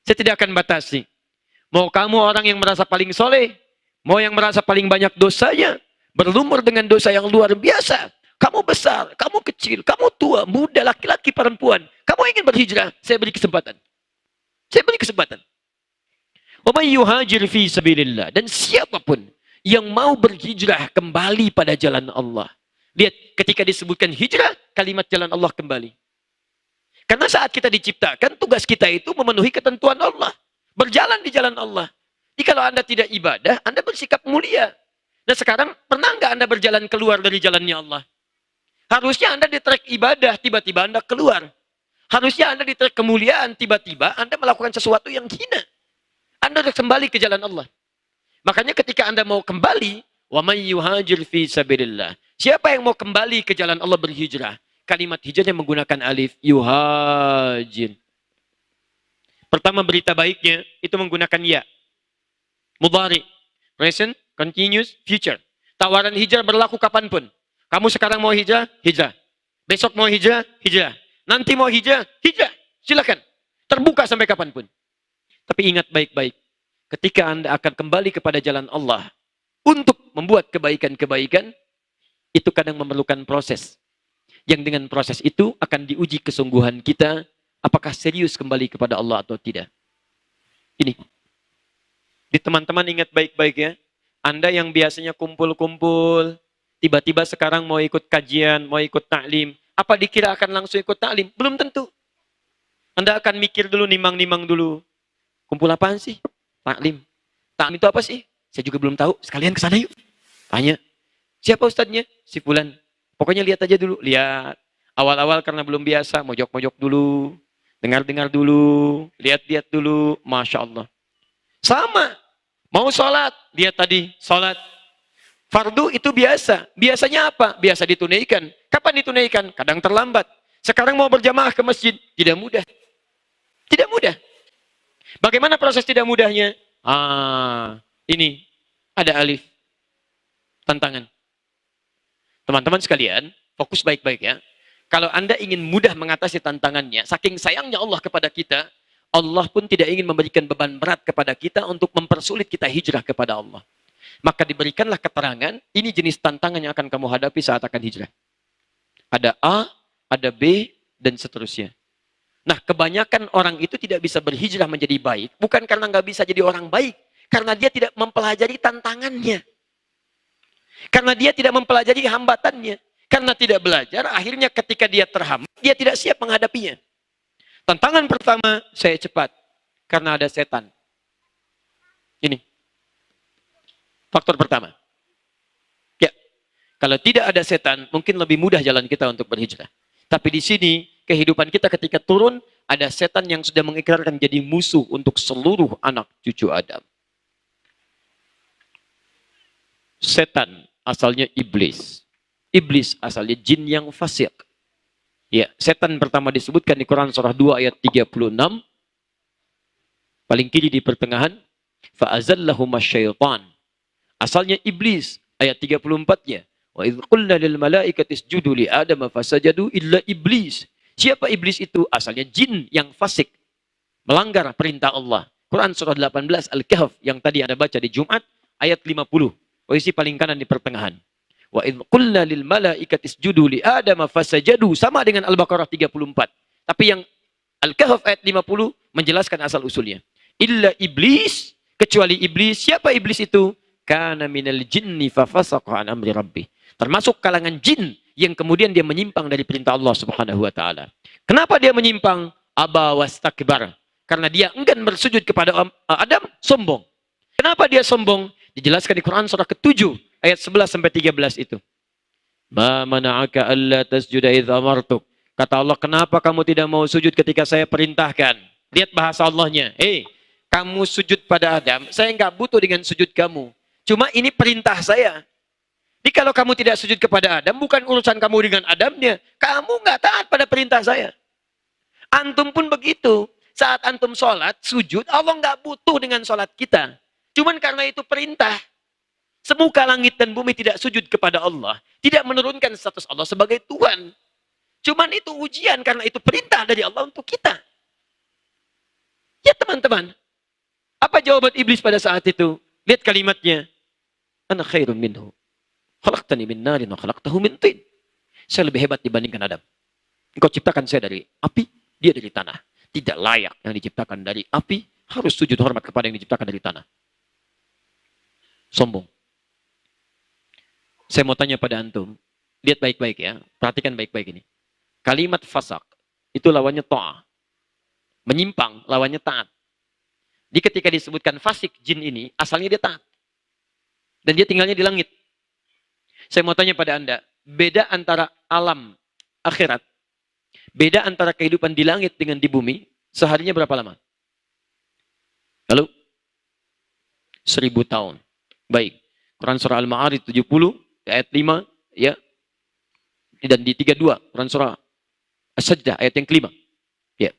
Saya tidak akan batasi. Mau kamu orang yang merasa paling soleh, mau yang merasa paling banyak dosanya, berlumur dengan dosa yang luar biasa. Kamu besar, kamu kecil, kamu tua, muda, laki-laki, perempuan. Kamu ingin berhijrah, saya beri kesempatan. Saya beri kesempatan. Wa may yuhajir fi sabilillah. Dan siapapun yang mau berhijrah kembali pada jalan Allah. Lihat, ketika disebutkan hijrah, kalimat jalan Allah kembali. Karena saat kita diciptakan, tugas kita itu memenuhi ketentuan Allah. Berjalan di jalan Allah. Jadi kalau Anda tidak ibadah, Anda bersikap mulia. Nah sekarang, pernah nggak Anda berjalan keluar dari jalannya Allah? Harusnya Anda di track ibadah, tiba-tiba Anda keluar. Harusnya Anda di track kemuliaan, tiba-tiba Anda melakukan sesuatu yang hina. Anda harus kembali ke jalan Allah. Makanya ketika Anda mau kembali, wa may yuhajir fi sabilillah. Siapa yang mau kembali ke jalan Allah berhijrah? Kalimat hijrahnya menggunakan alif, yuhajir. Pertama berita baiknya, itu menggunakan ya. Mudhari, present, continuous, future. Tawaran hijrah berlaku kapanpun. Kamu sekarang mau hijrah, hijrah. Besok mau hijrah, hijrah. Nanti mau hijrah, hijrah. Silakan. Terbuka sampai kapanpun. Tapi ingat baik-baik. Ketika Anda akan kembali kepada jalan Allah untuk membuat kebaikan-kebaikan, itu kadang memerlukan proses. Yang dengan proses itu akan diuji kesungguhan kita, apakah serius kembali kepada Allah atau tidak. Ini. Di teman-teman ingat baik-baik ya. Anda yang biasanya kumpul-kumpul, tiba-tiba sekarang mau ikut kajian, mau ikut taklim. Apa dikira akan langsung ikut taklim? Belum tentu. Anda akan mikir dulu, nimang-nimang dulu. Kumpul apaan sih? Taklim. Taklim itu apa sih? Saya juga belum tahu. Sekalian ke sana yuk. Tanya. Siapa ustadznya? Si fulan. Pokoknya lihat aja dulu. Lihat. Awal-awal karena belum biasa. Mojok-mojok dulu. Dengar-dengar dulu. Lihat-lihat dulu. Masya Allah. Sama. Mau sholat. Lihat tadi. Sholat. Fardu itu biasa. Biasanya apa? Biasa ditunaikan. Kapan ditunaikan? Kadang terlambat. Sekarang mau berjamaah ke masjid. Tidak mudah. Tidak mudah. Bagaimana proses tidak mudahnya? Ini. Ada alif. Tantangan. Teman-teman sekalian, fokus baik-baik ya. Kalau Anda ingin mudah mengatasi tantangannya, saking sayangnya Allah kepada kita, Allah pun tidak ingin memberikan beban berat kepada kita untuk mempersulit kita hijrah kepada Allah. Maka diberikanlah keterangan, ini jenis tantangan yang akan kamu hadapi saat akan hijrah. Ada A, ada B, dan seterusnya. Nah, kebanyakan orang itu tidak bisa berhijrah menjadi baik, bukan karena nggak bisa jadi orang baik, karena dia tidak mempelajari tantangannya. Karena dia tidak mempelajari hambatannya. Karena tidak belajar, akhirnya ketika dia terhambat, dia tidak siap menghadapinya. Tantangan pertama, saya cepat. Karena ada setan. Ini. Faktor pertama. Ya, kalau tidak ada setan, mungkin lebih mudah jalan kita untuk berhijrah. Tapi di sini, kehidupan kita ketika turun, ada setan yang sudah mengikrarkan jadi musuh untuk seluruh anak cucu Adam. Setan asalnya iblis. Iblis asalnya jin yang fasik. Ya, setan pertama disebutkan di Quran surah 2 ayat 36. Paling kiri di pertengahan. Fa'azallahuma syaitan. Asalnya iblis. Ayat 34-nya. Wa idh qulna lil malaikati isjudu li Adam fasajadu illa iblis. Siapa iblis itu? Asalnya jin yang fasik. Melanggar perintah Allah. Quran surah 18 Al-Kahf yang tadi Anda baca di Jumat. Ayat 50. Posisi paling kanan di pertengahan. Wa idh qulna lil malaikati isjudu li Adam fasajadu. Sama dengan Al-Baqarah 34. Tapi yang Al-Kahf ayat 50 menjelaskan asal usulnya. Illa iblis, kecuali iblis. Siapa iblis itu? Kana minal jinni fafasaqa an amri rabbih. Termasuk kalangan jin yang kemudian dia menyimpang dari perintah Allah Subhanahu wa taala. Kenapa dia menyimpang? Aba wastakbar. Karena dia enggan bersujud kepada Adam, sombong. Kenapa dia sombong? Dijelaskan di Quran surah ke-7 ayat 11 sampai 13 itu. Ma mana'aka alla tasjuda idza amartuk. Kata Allah, kenapa kamu tidak mau sujud ketika saya perintahkan? Lihat bahasa Allahnya. Kamu sujud pada Adam, saya enggak butuh dengan sujud kamu. Cuma ini perintah saya. Jadi kalau kamu tidak sujud kepada Adam, bukan urusan kamu dengan Adamnya. Kamu nggak taat pada perintah saya. Antum pun begitu. Saat antum sholat, sujud, Allah nggak butuh dengan sholat kita. Cuman karena itu perintah. Semuka langit dan bumi tidak sujud kepada Allah. Tidak menurunkan status Allah sebagai Tuhan. Cuman itu ujian karena itu perintah dari Allah untuk kita. Ya teman-teman. Apa jawaban iblis pada saat itu? Lihat kalimatnya. Ana khairun minhu. Khalaqtani min narin wa khalaqtahu min tin. Saya lebih hebat dibandingkan Adam. Engkau ciptakan saya dari api, dia dari tanah. Tidak layak yang diciptakan dari api, harus sujud hormat kepada yang diciptakan dari tanah. Sombong. Saya mau tanya pada antum, lihat baik-baik ya, perhatikan baik-baik ini. Kalimat fasak, itu lawannya ta'ah. Menyimpang, lawannya taat. Jadi ketika disebutkan fasik jin ini, asalnya dia taat. Dan dia tinggalnya di langit. Saya mau tanya pada Anda, beda antara alam akhirat, beda antara kehidupan di langit dengan di bumi, seharinya berapa lama? Lalu? 1000 tahun. Baik. Quran surah Al-Ma'arij 70, ayat 5, ya. Dan di 32, Quran surah As-Sajdah, ayat yang kelima. Ya.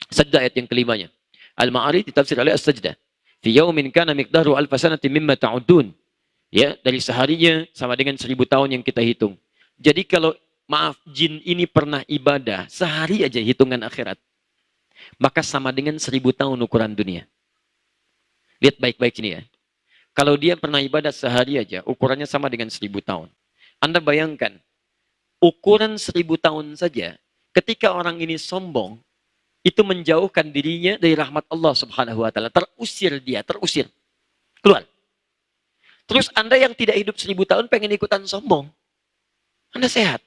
Sajdah ayat yang kelimanya. Al-Ma'arij ditafsir oleh As-Sajdah. Fi yaumin kana miqdaru alfa sanatin mimma ta'udun. Ya, dari seharinya sama dengan 1000 tahun yang kita hitung. Jadi kalau maaf, jin ini pernah ibadah sehari aja hitungan akhirat, maka sama dengan 1000 tahun ukuran dunia. Lihat baik-baik ini ya. Kalau dia pernah ibadah sehari aja, ukurannya sama dengan 1000 tahun. Anda bayangkan, ukuran 1000 tahun saja, ketika orang ini sombong, itu menjauhkan dirinya dari rahmat Allah Subhanahu wa Ta'ala. Terusir dia, terusir. Keluar. Terus Anda yang tidak hidup 1000 tahun pengen ikutan sombong. Anda sehat.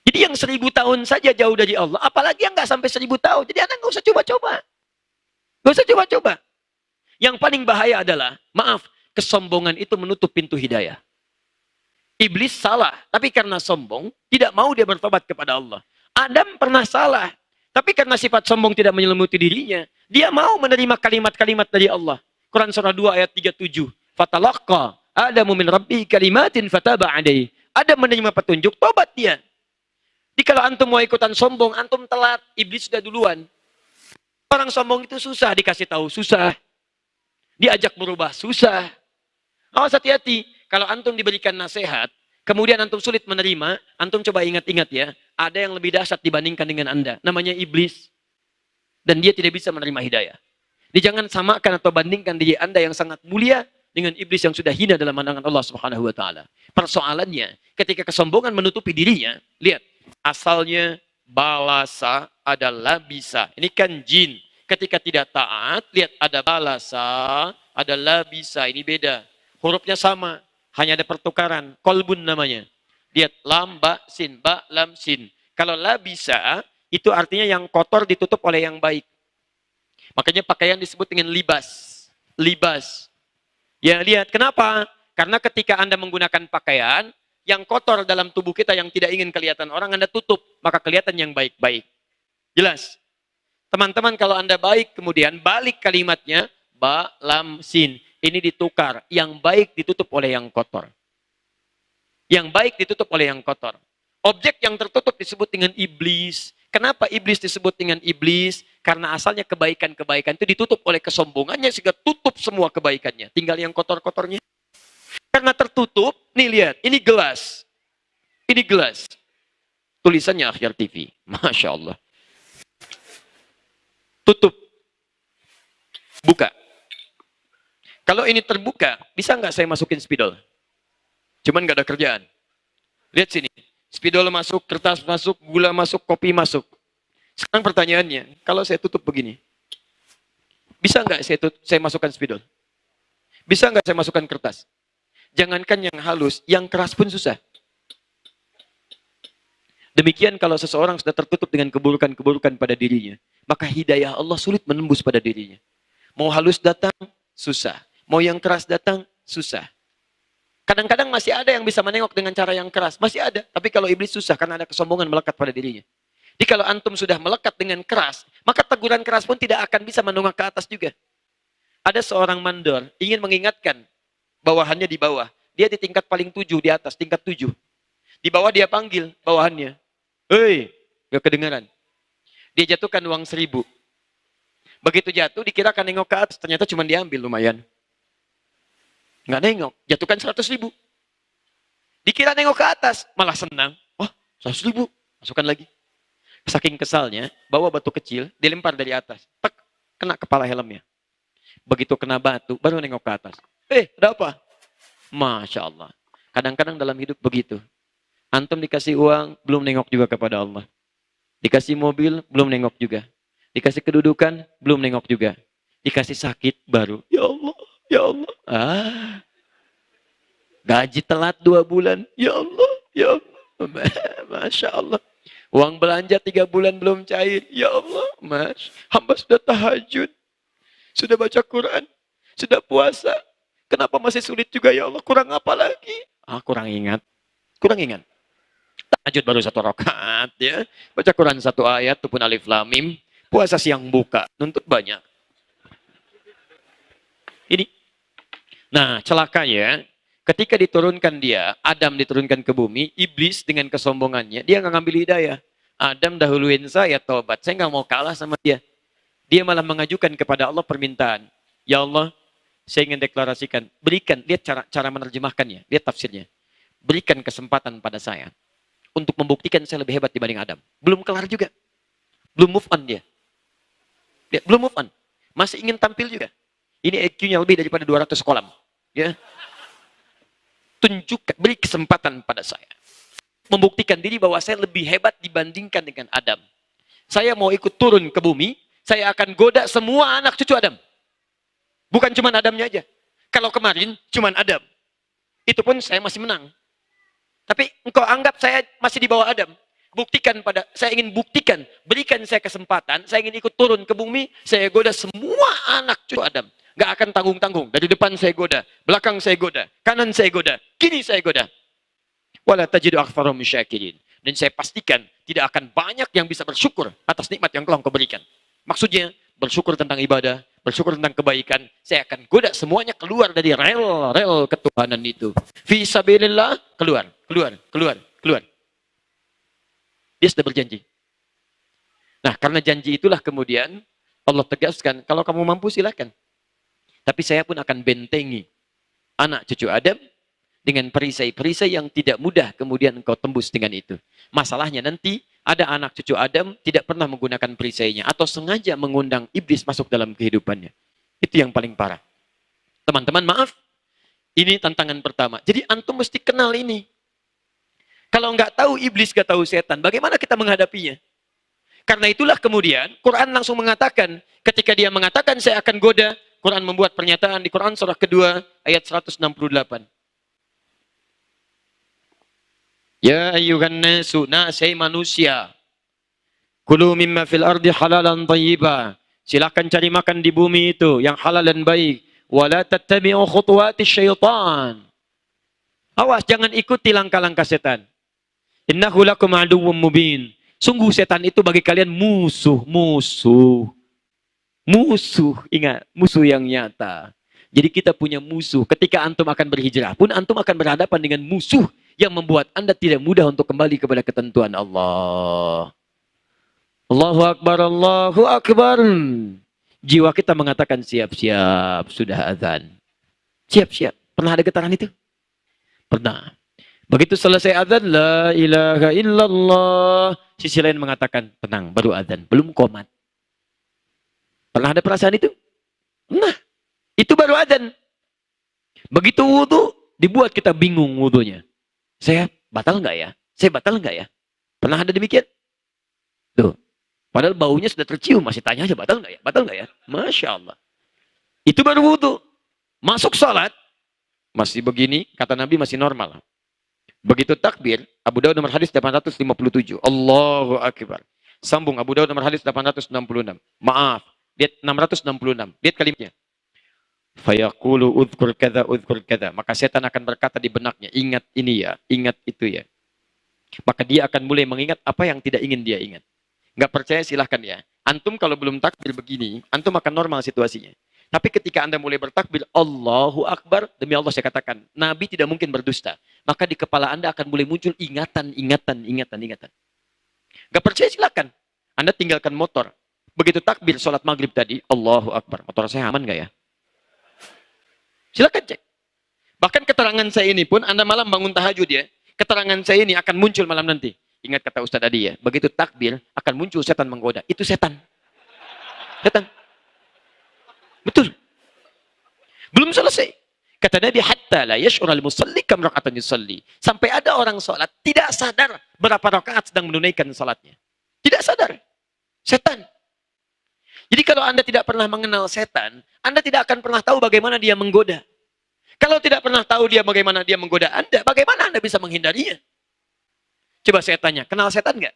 Jadi yang 1000 tahun saja jauh dari Allah, apalagi yang nggak sampai 1000 tahun. Jadi Anda nggak usah coba-coba. Nggak usah coba-coba. Yang paling bahaya adalah, maaf, kesombongan itu menutup pintu hidayah. Iblis salah, tapi karena sombong, tidak mau dia bertobat kepada Allah. Adam pernah salah, tapi karena sifat sombong tidak menyelimuti dirinya, dia mau menerima kalimat-kalimat dari Allah. Quran surah 2 ayat 37. Fatalaqqa Adamu min rabbi kalimatin fataba alaihi. Adam menerima petunjuk, tobat dia. Jadi kalau antum mau ikutan sombong, antum telat, iblis sudah duluan. Orang sombong itu susah dikasih tahu, susah. Diajak berubah, susah. Awas hati-hati, kalau antum diberikan nasihat, kemudian antum sulit menerima, antum coba ingat-ingat ya, ada yang lebih dahsyat dibandingkan dengan Anda, namanya iblis. Dan dia tidak bisa menerima hidayah. Jadi jangan samakan atau bandingkan diri Anda yang sangat mulia dengan iblis yang sudah hina dalam pandangan Allah Subhanahu wa Ta'ala. Persoalannya, ketika kesombongan menutupi dirinya, lihat, asalnya balasa adalah bisa. Ini kan jin. Ketika tidak taat, lihat ada balasa, adalah bisa. Ini beda. Hurufnya sama, hanya ada pertukaran. Kolbun namanya. Lihat, lam, ba, sin, ba, lam, sin. Kalau la bisa, itu artinya yang kotor ditutup oleh yang baik. Makanya pakaian disebut dengan libas. Libas. Ya, lihat. Kenapa? Karena ketika Anda menggunakan pakaian, yang kotor dalam tubuh kita yang tidak ingin kelihatan orang, Anda tutup. Maka kelihatan yang baik-baik. Jelas? Teman-teman, kalau Anda baik, kemudian balik kalimatnya, ba, lam, sin. Ini ditukar. Yang baik ditutup oleh yang kotor. Yang baik ditutup oleh yang kotor. Objek yang tertutup disebut dengan iblis. Kenapa iblis disebut dengan iblis? Karena asalnya kebaikan-kebaikan itu ditutup oleh kesombongannya sehingga tutup semua kebaikannya. Tinggal yang kotor-kotornya. Karena tertutup, nih lihat, ini gelas. Ini gelas. Tulisannya Akhyar TV. Masya Allah. Tutup. Buka. Kalau ini terbuka, bisa nggak saya masukin spidol? Cuman nggak ada kerjaan. Lihat sini. Spidol masuk, kertas masuk, gula masuk, kopi masuk. Sekarang pertanyaannya, kalau saya tutup begini, bisa nggak saya masukkan spidol? Bisa nggak saya masukkan kertas? Jangankan yang halus, yang keras pun susah. Demikian kalau seseorang sudah tertutup dengan keburukan-keburukan pada dirinya, maka hidayah Allah sulit menembus pada dirinya. Mau halus datang, susah. Mau yang keras datang, susah. Kadang-kadang masih ada yang bisa menengok dengan cara yang keras. Masih ada. Tapi kalau iblis susah karena ada kesombongan melekat pada dirinya. Jadi kalau antum sudah melekat dengan keras, maka teguran keras pun tidak akan bisa menengok ke atas juga. Ada seorang mandor ingin mengingatkan bawahannya di bawah. Dia di tingkat paling 7, di atas, tingkat 7. Di bawah dia panggil bawahannya. Hei, gak kedengaran. Dia jatuhkan uang 1.000. Begitu jatuh, dikira akan nengok ke atas. Ternyata cuma diambil, lumayan. Nggak nengok, jatuhkan 100.000. Dikira nengok ke atas, malah senang. Wah, 100.000, masukkan lagi. Saking kesalnya, bawa batu kecil, dilempar dari atas. Tek, kena kepala helmnya. Begitu kena batu, baru nengok ke atas. Ada apa? Masya Allah. Kadang-kadang dalam hidup begitu. Antum dikasih uang, belum nengok juga kepada Allah. Dikasih mobil, belum nengok juga. Dikasih kedudukan, belum nengok juga. Dikasih sakit, baru. Ya Allah, ya Allah. Gaji telat 2 bulan. Ya Allah, ya Allah. Masya Allah. Uang belanja 3 bulan belum cair. Ya Allah, Mas. Hamba sudah tahajud. Sudah baca Quran. Sudah puasa. Kenapa masih sulit juga ya Allah? Kurang apa lagi? Kurang ingat. Kurang ingat. Tahajud baru 1 rakaat ya. Baca Quran 1 ayat, itu pun alif lam mim. Puasa siang buka. Nuntut banyak. Ini. Nah, celakanya ketika diturunkan dia, Adam diturunkan ke bumi, iblis dengan kesombongannya, dia nggak ngambil hidayah. Adam dahuluin saya tobat. Saya nggak mau kalah sama dia. Dia malah mengajukan kepada Allah permintaan. Ya Allah, saya ingin deklarasikan, berikan, lihat cara menerjemahkannya, lihat tafsirnya. Berikan kesempatan pada saya untuk membuktikan saya lebih hebat dibanding Adam. Belum kelar juga. Belum move on dia. Belum move on. Masih ingin tampil juga. Ini IQ-nya lebih daripada 200 kolam. Ya. Tunjukkan, beri kesempatan pada saya. Membuktikan diri bahwa saya lebih hebat dibandingkan dengan Adam. Saya mau ikut turun ke bumi, saya akan goda semua anak cucu Adam. Bukan cuma Adamnya aja. Kalau kemarin cuma Adam, itu pun saya masih menang. Tapi engkau anggap saya masih di bawah Adam. Saya ingin buktikan, berikan saya kesempatan, saya ingin ikut turun ke bumi, saya goda semua anak cucu Adam. Gak akan tanggung-tanggung. Dari depan saya goda, belakang saya goda, kanan saya goda, kiri saya goda. Wala tajidu aktsarahum syakirin. Dan saya pastikan tidak akan banyak yang bisa bersyukur atas nikmat yang telah engkau berikan. Maksudnya bersyukur tentang ibadah, bersyukur tentang kebaikan. Saya akan goda semuanya keluar dari rel ketuhanan itu. Fi sabilillah, keluar. Dia sudah berjanji. Nah, karena janji itulah kemudian Allah tegaskan, kalau kamu mampu silakan. Tapi saya pun akan bentengi anak cucu Adam dengan perisai-perisai yang tidak mudah kemudian engkau tembus dengan itu. Masalahnya nanti ada anak cucu Adam tidak pernah menggunakan perisainya atau sengaja mengundang iblis masuk dalam kehidupannya. Itu yang paling parah. Teman-teman, maaf. Ini tantangan pertama. Jadi antum mesti kenal ini. Kalau nggak tahu iblis, nggak tahu setan, bagaimana kita menghadapinya? Karena itulah kemudian Quran langsung mengatakan, ketika dia mengatakan saya akan goda, Quran membuat pernyataan di Quran surah kedua ayat 168. Ya ayyuhan nasu, nasai manusia. Kulu mimma fil ardi halalan thayyiba. Silakan cari makan di bumi itu yang halal dan baik. Wala tattabi'u khutuwati syaitan. Awas, jangan ikuti langkah-langkah setan. Innahu lakum aduwwum mubin. Sungguh setan itu bagi kalian musuh. Ingat, musuh yang nyata. Jadi kita punya musuh. Ketika antum akan berhijrah pun, antum akan berhadapan dengan musuh yang membuat Anda tidak mudah untuk kembali kepada ketentuan Allah. Allahu Akbar, Allahu Akbar. Jiwa kita mengatakan siap-siap, sudah azan. Siap-siap. Pernah ada getaran itu? Pernah. Begitu selesai azan, la ilaha illallah. Sisi lain mengatakan, tenang, baru azan, belum qomat. Pernah ada perasaan itu? Nah, itu baru azan. Begitu wudu, dibuat kita bingung wudunya. Saya batal nggak ya? Saya batal nggak ya? Pernah ada demikian? Tuh. Padahal baunya sudah tercium, masih tanya aja batal nggak ya? Batal nggak ya? Masya Allah. Itu baru wudu. Masuk salat, masih begini, kata Nabi masih normal. Begitu takbir, Abu Dawud nomor hadis 857. Allahu Akbar. Sambung Abu Dawud nomor hadis 866. Maaf, lihat 666. Lihat kalimatnya. Fayaqulu udhkur kadza udhkur kadza. Maka setan akan berkata di benaknya, ingat ini ya, ingat itu ya. Maka dia akan mulai mengingat apa yang tidak ingin dia ingat. Nggak percaya silahkan ya. Antum kalau belum takbir begini, antum akan normal situasinya. Tapi ketika Anda mulai bertakbir, Allahu Akbar, demi Allah saya katakan, Nabi tidak mungkin berdusta. Maka di kepala Anda akan mulai muncul ingatan. Gak percaya silakan. Anda tinggalkan motor. Begitu takbir sholat maghrib tadi, Allahu Akbar. Motor saya aman gak ya? Silakan cek. Bahkan keterangan saya ini pun, Anda malam bangun tahajud ya. Keterangan saya ini akan muncul malam nanti. Ingat kata Ustaz tadi ya. Begitu takbir, akan muncul setan menggoda. Itu setan. Setan. Betul. Belum selesai. Kata Nabi, hatta la yash'ural musalli kam raka'atan yusalli. Sampai ada orang sholat, tidak sadar berapa rakaat sedang menunaikan sholatnya. Tidak sadar. Setan. Jadi kalau Anda tidak pernah mengenal setan, Anda tidak akan pernah tahu bagaimana dia menggoda. Kalau tidak pernah tahu dia bagaimana dia menggoda Anda, bagaimana Anda bisa menghindarinya? Coba saya tanya, kenal setan nggak?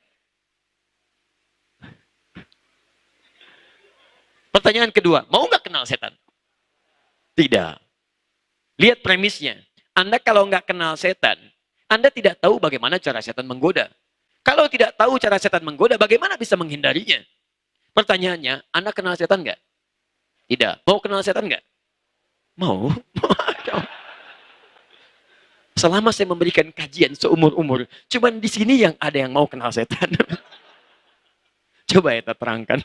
Pertanyaan kedua, mau nggak kenal setan? Tidak. Lihat premisnya. Anda kalau nggak kenal setan, Anda tidak tahu bagaimana cara setan menggoda. Kalau tidak tahu cara setan menggoda, bagaimana bisa menghindarinya? Pertanyaannya, Anda kenal setan nggak? Tidak. Mau kenal setan nggak? Mau. Selama saya memberikan kajian seumur-umur, cuman di sini yang ada yang mau kenal setan. Coba ya terangkan.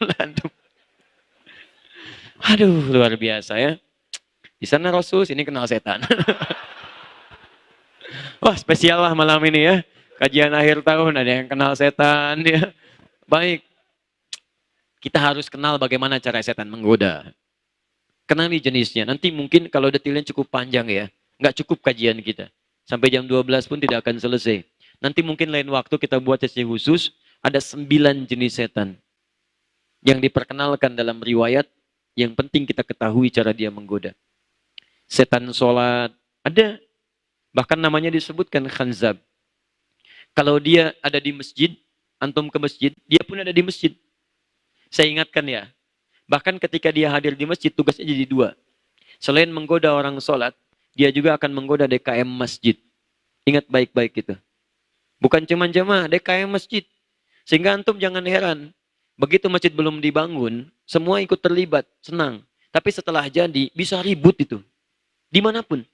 Aduh, luar biasa ya. Di sana Rasul, sini kenal setan. Wah, spesial lah malam ini ya. Kajian akhir tahun, ada yang kenal setan ya. Baik. Kita harus kenal bagaimana cara setan menggoda. Kenali jenisnya. Nanti mungkin kalau detailnya cukup panjang ya. Nggak cukup kajian kita. Sampai jam 12 pun tidak akan selesai. Nanti mungkin lain waktu kita buat sesi khusus. Ada 9 jenis setan. Yang diperkenalkan dalam riwayat. Yang penting kita ketahui cara dia menggoda. Setan sholat, ada. Bahkan namanya disebutkan khanzab. Kalau dia ada di masjid, antum ke masjid, dia pun ada di masjid. Saya ingatkan ya, bahkan ketika dia hadir di masjid, tugasnya jadi 2. Selain menggoda orang sholat, dia juga akan menggoda DKM masjid. Ingat baik-baik itu. Bukan cuma jemaah, DKM masjid. Sehingga antum jangan heran. Begitu masjid belum dibangun, semua ikut terlibat, senang. Tapi setelah jadi, bisa ribut itu. Dimanapun.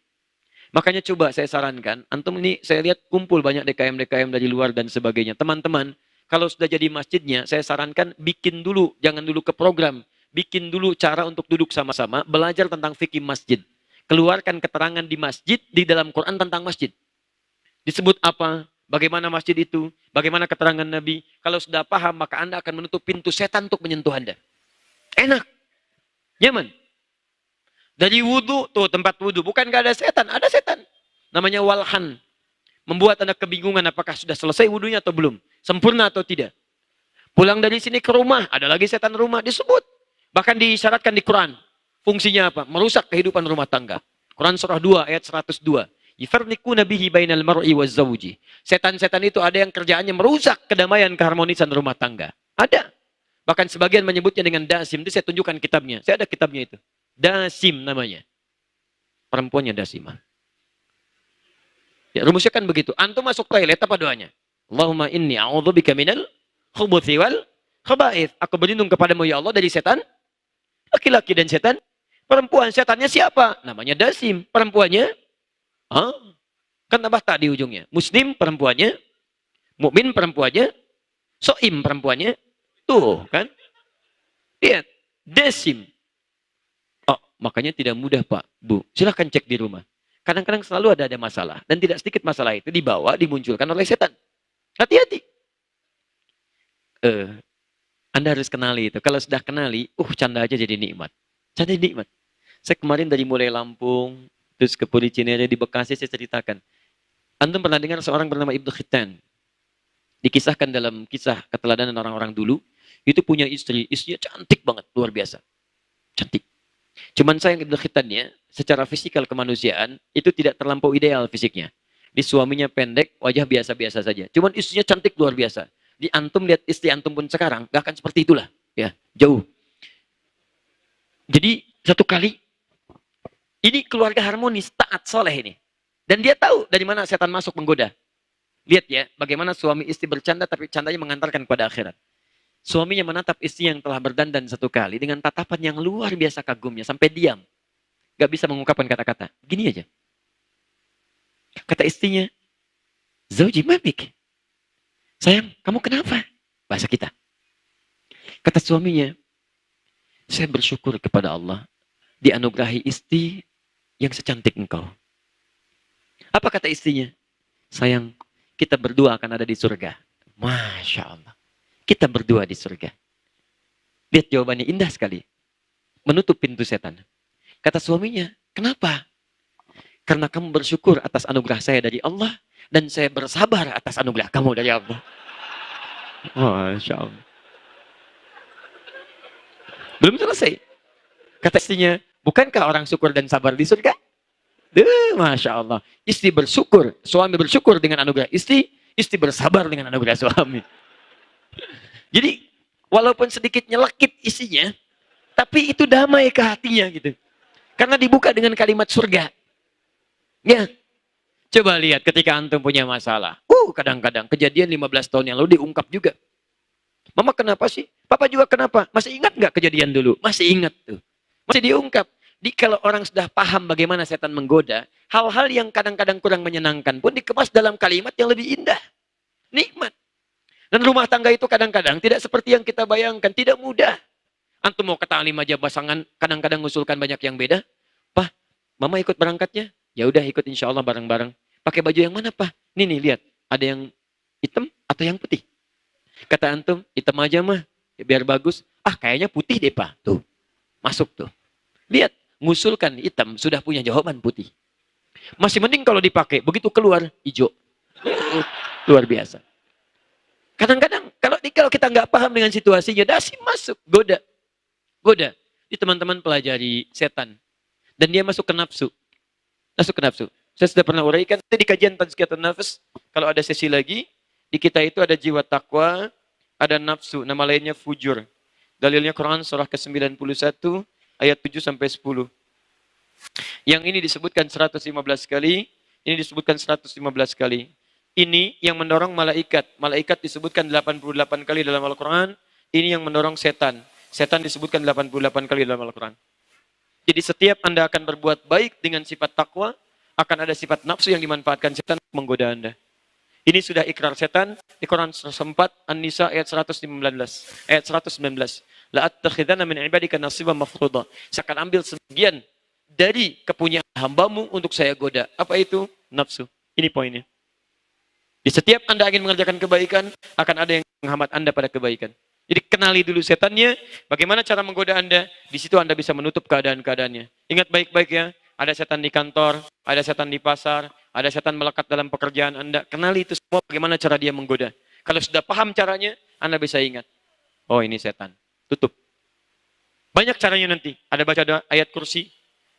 Makanya coba saya sarankan, antum ini saya lihat kumpul banyak DKM-DKM dari luar dan sebagainya. Teman-teman, kalau sudah jadi masjidnya, saya sarankan bikin dulu, jangan dulu ke program. Bikin dulu cara untuk duduk sama-sama, belajar tentang fikih masjid. Keluarkan keterangan di masjid, di dalam Quran tentang masjid. Disebut apa? Bagaimana masjid itu? Bagaimana keterangan Nabi? Kalau sudah paham, maka Anda akan menutup pintu setan untuk menyentuh Anda. Enak. Nyaman. Dari wudhu, tuh tempat wudhu. Bukan gak ada setan, ada setan. Namanya walhan. Membuat Anda kebingungan apakah sudah selesai wudhunya atau belum. Sempurna atau tidak. Pulang dari sini ke rumah, ada lagi setan rumah. Disebut. Bahkan disyaratkan di Quran. Fungsinya apa? Merusak kehidupan rumah tangga. Quran surah 2 ayat 102. Yufarriquna bihi bainal mar'i wazzawji. Setan-setan itu ada yang kerjaannya merusak kedamaian keharmonisan rumah tangga. Ada. Bahkan sebagian menyebutnya dengan dasim. Itu saya tunjukkan kitabnya. Saya ada kitabnya itu. Dasim namanya. Perempuannya dasimah. Ya, rumusnya kan begitu. Antum masuk toilet apa doanya? Allahumma inni a'udzubika minal khubuthi wal khaba'ith. Aku berlindung kepadamu ya Allah dari setan laki-laki dan setan perempuan. Setannya siapa? Namanya dasim. Perempuannya kan tambah tak di ujungnya. Muslim perempuannya, mukmin perempuannya, soim perempuannya. Tuh kan? Lihat, dasim. Oh, makanya tidak mudah Pak, Bu. Silahkan cek di rumah. Kadang-kadang selalu ada masalah. Dan tidak sedikit masalah itu dibawa, dimunculkan oleh setan. Hati-hati. Anda harus kenali itu. Kalau sudah kenali, canda aja jadi nikmat. Canda nikmat. Saya kemarin dari mulai Lampung, terus ke Policinere di Bekasi saya ceritakan. Antum pernah dengar seorang bernama Ibnu Khitan. Dikisahkan dalam kisah keteladanan orang-orang dulu. Itu punya istri. Istrinya cantik banget. Luar biasa. Cantik. Cuman sayang Ibnu Khitan ya. Secara fisikal kemanusiaan. Itu tidak terlampau ideal fisiknya. Di suaminya pendek. Wajah biasa-biasa saja. Cuman istrinya cantik luar biasa. Di antum lihat istri antum pun sekarang. Gak akan seperti itulah. Ya, jauh. Jadi satu kali. Ini keluarga harmonis, taat, soleh ini. Dan dia tahu dari mana setan masuk menggoda. Lihat ya, bagaimana suami istri bercanda tapi candanya mengantarkan kepada akhirat. Suaminya menatap istri yang telah berdandan satu kali dengan tatapan yang luar biasa kagumnya. Sampai diam. Gak bisa mengungkapkan kata-kata. Gini aja. Kata istrinya, Zauji mabik. Sayang, kamu kenapa? Bahasa kita. Kata suaminya, saya bersyukur kepada Allah dianugerahi istri yang secantik engkau. Apa kata istrinya? Sayang, kita berdua akan ada di surga. Masya Allah. Kita berdua di surga. Lihat jawabannya indah sekali. Menutup pintu setan. Kata suaminya, kenapa? Karena kamu bersyukur atas anugerah saya dari Allah. Dan saya bersabar atas anugerah kamu dari Allah. Masya Allah. Belum selesai. Kata istrinya, bukankah orang syukur dan sabar di surga? Masya Allah. Istri bersyukur, suami bersyukur dengan anugerah istri, istri bersabar dengan anugerah suami. Jadi, walaupun sedikit nyelekit isinya, tapi itu damai ke hatinya gitu. Karena dibuka dengan kalimat surga. Ya, coba lihat ketika antum punya masalah. Kadang-kadang kejadian 15 tahun yang lalu diungkap juga. Mama kenapa sih? Papa juga kenapa? Masih ingat nggak kejadian dulu? Masih ingat tuh. Masih diungkap. Kalau orang sudah paham bagaimana setan menggoda, hal-hal yang kadang-kadang kurang menyenangkan pun dikemas dalam kalimat yang lebih indah. Nikmat. Dan rumah tangga itu kadang-kadang tidak seperti yang kita bayangkan. Tidak mudah. Antum mau ke ta'lim aja pasangan, kadang-kadang ngusulkan banyak yang beda. Pah, mama ikut berangkatnya? Ya udah ikut insya Allah bareng-bareng. Pakai baju yang mana, Pak? Nih, lihat. Ada yang hitam atau yang putih? Kata antum, hitam aja mah. Ya, biar bagus. Kayaknya putih deh, Pak. Tuh. Masuk tuh. Lihat. Ngusulkan hitam, sudah punya jawaban putih. Masih mending kalau dipakai. Begitu keluar, hijau. Luar biasa. Kadang-kadang, kalau kita nggak paham dengan situasinya, dasi masuk. Goda. Di teman-teman pelajari setan. Dan dia masuk ke nafsu. Saya sudah pernah uraikan di kajian tazkiyatun nafs. Kalau ada sesi lagi, di kita itu ada jiwa takwa, ada nafsu, nama lainnya fujur. Dalilnya Quran surah ke-91 ayat 7 sampai 10. Yang ini disebutkan 115 kali, ini disebutkan 115 kali. Ini yang mendorong malaikat. Malaikat disebutkan 88 kali dalam Al-Quran. Ini yang mendorong setan. Setan disebutkan 88 kali dalam Al-Quran. Jadi setiap Anda akan berbuat baik dengan sifat takwa, akan ada sifat nafsu yang dimanfaatkan setan untuk menggoda Anda. Ini sudah ikrar setan di Quran surah 4 An-Nisa ayat 119. Ayat 119. La'attakhidana min ibadika nasiban mafruḍa. Saya akan ambil sebagian dari kepunyaan hambamu untuk saya goda. Apa itu? Nafsu. Ini poinnya. Di setiap Anda ingin mengerjakan kebaikan, akan ada yang menghambat Anda pada kebaikan. Jadi kenali dulu setannya, bagaimana cara menggoda Anda, di situ Anda bisa menutup keadaan-keadaannya. Ingat baik-baik ya, ada setan di kantor, ada setan di pasar, ada setan melekat dalam pekerjaan Anda. Kenali itu semua bagaimana cara dia menggoda. Kalau sudah paham caranya, Anda bisa ingat. Oh ini setan. Tutup. Banyak caranya nanti. Ada baca ayat kursi.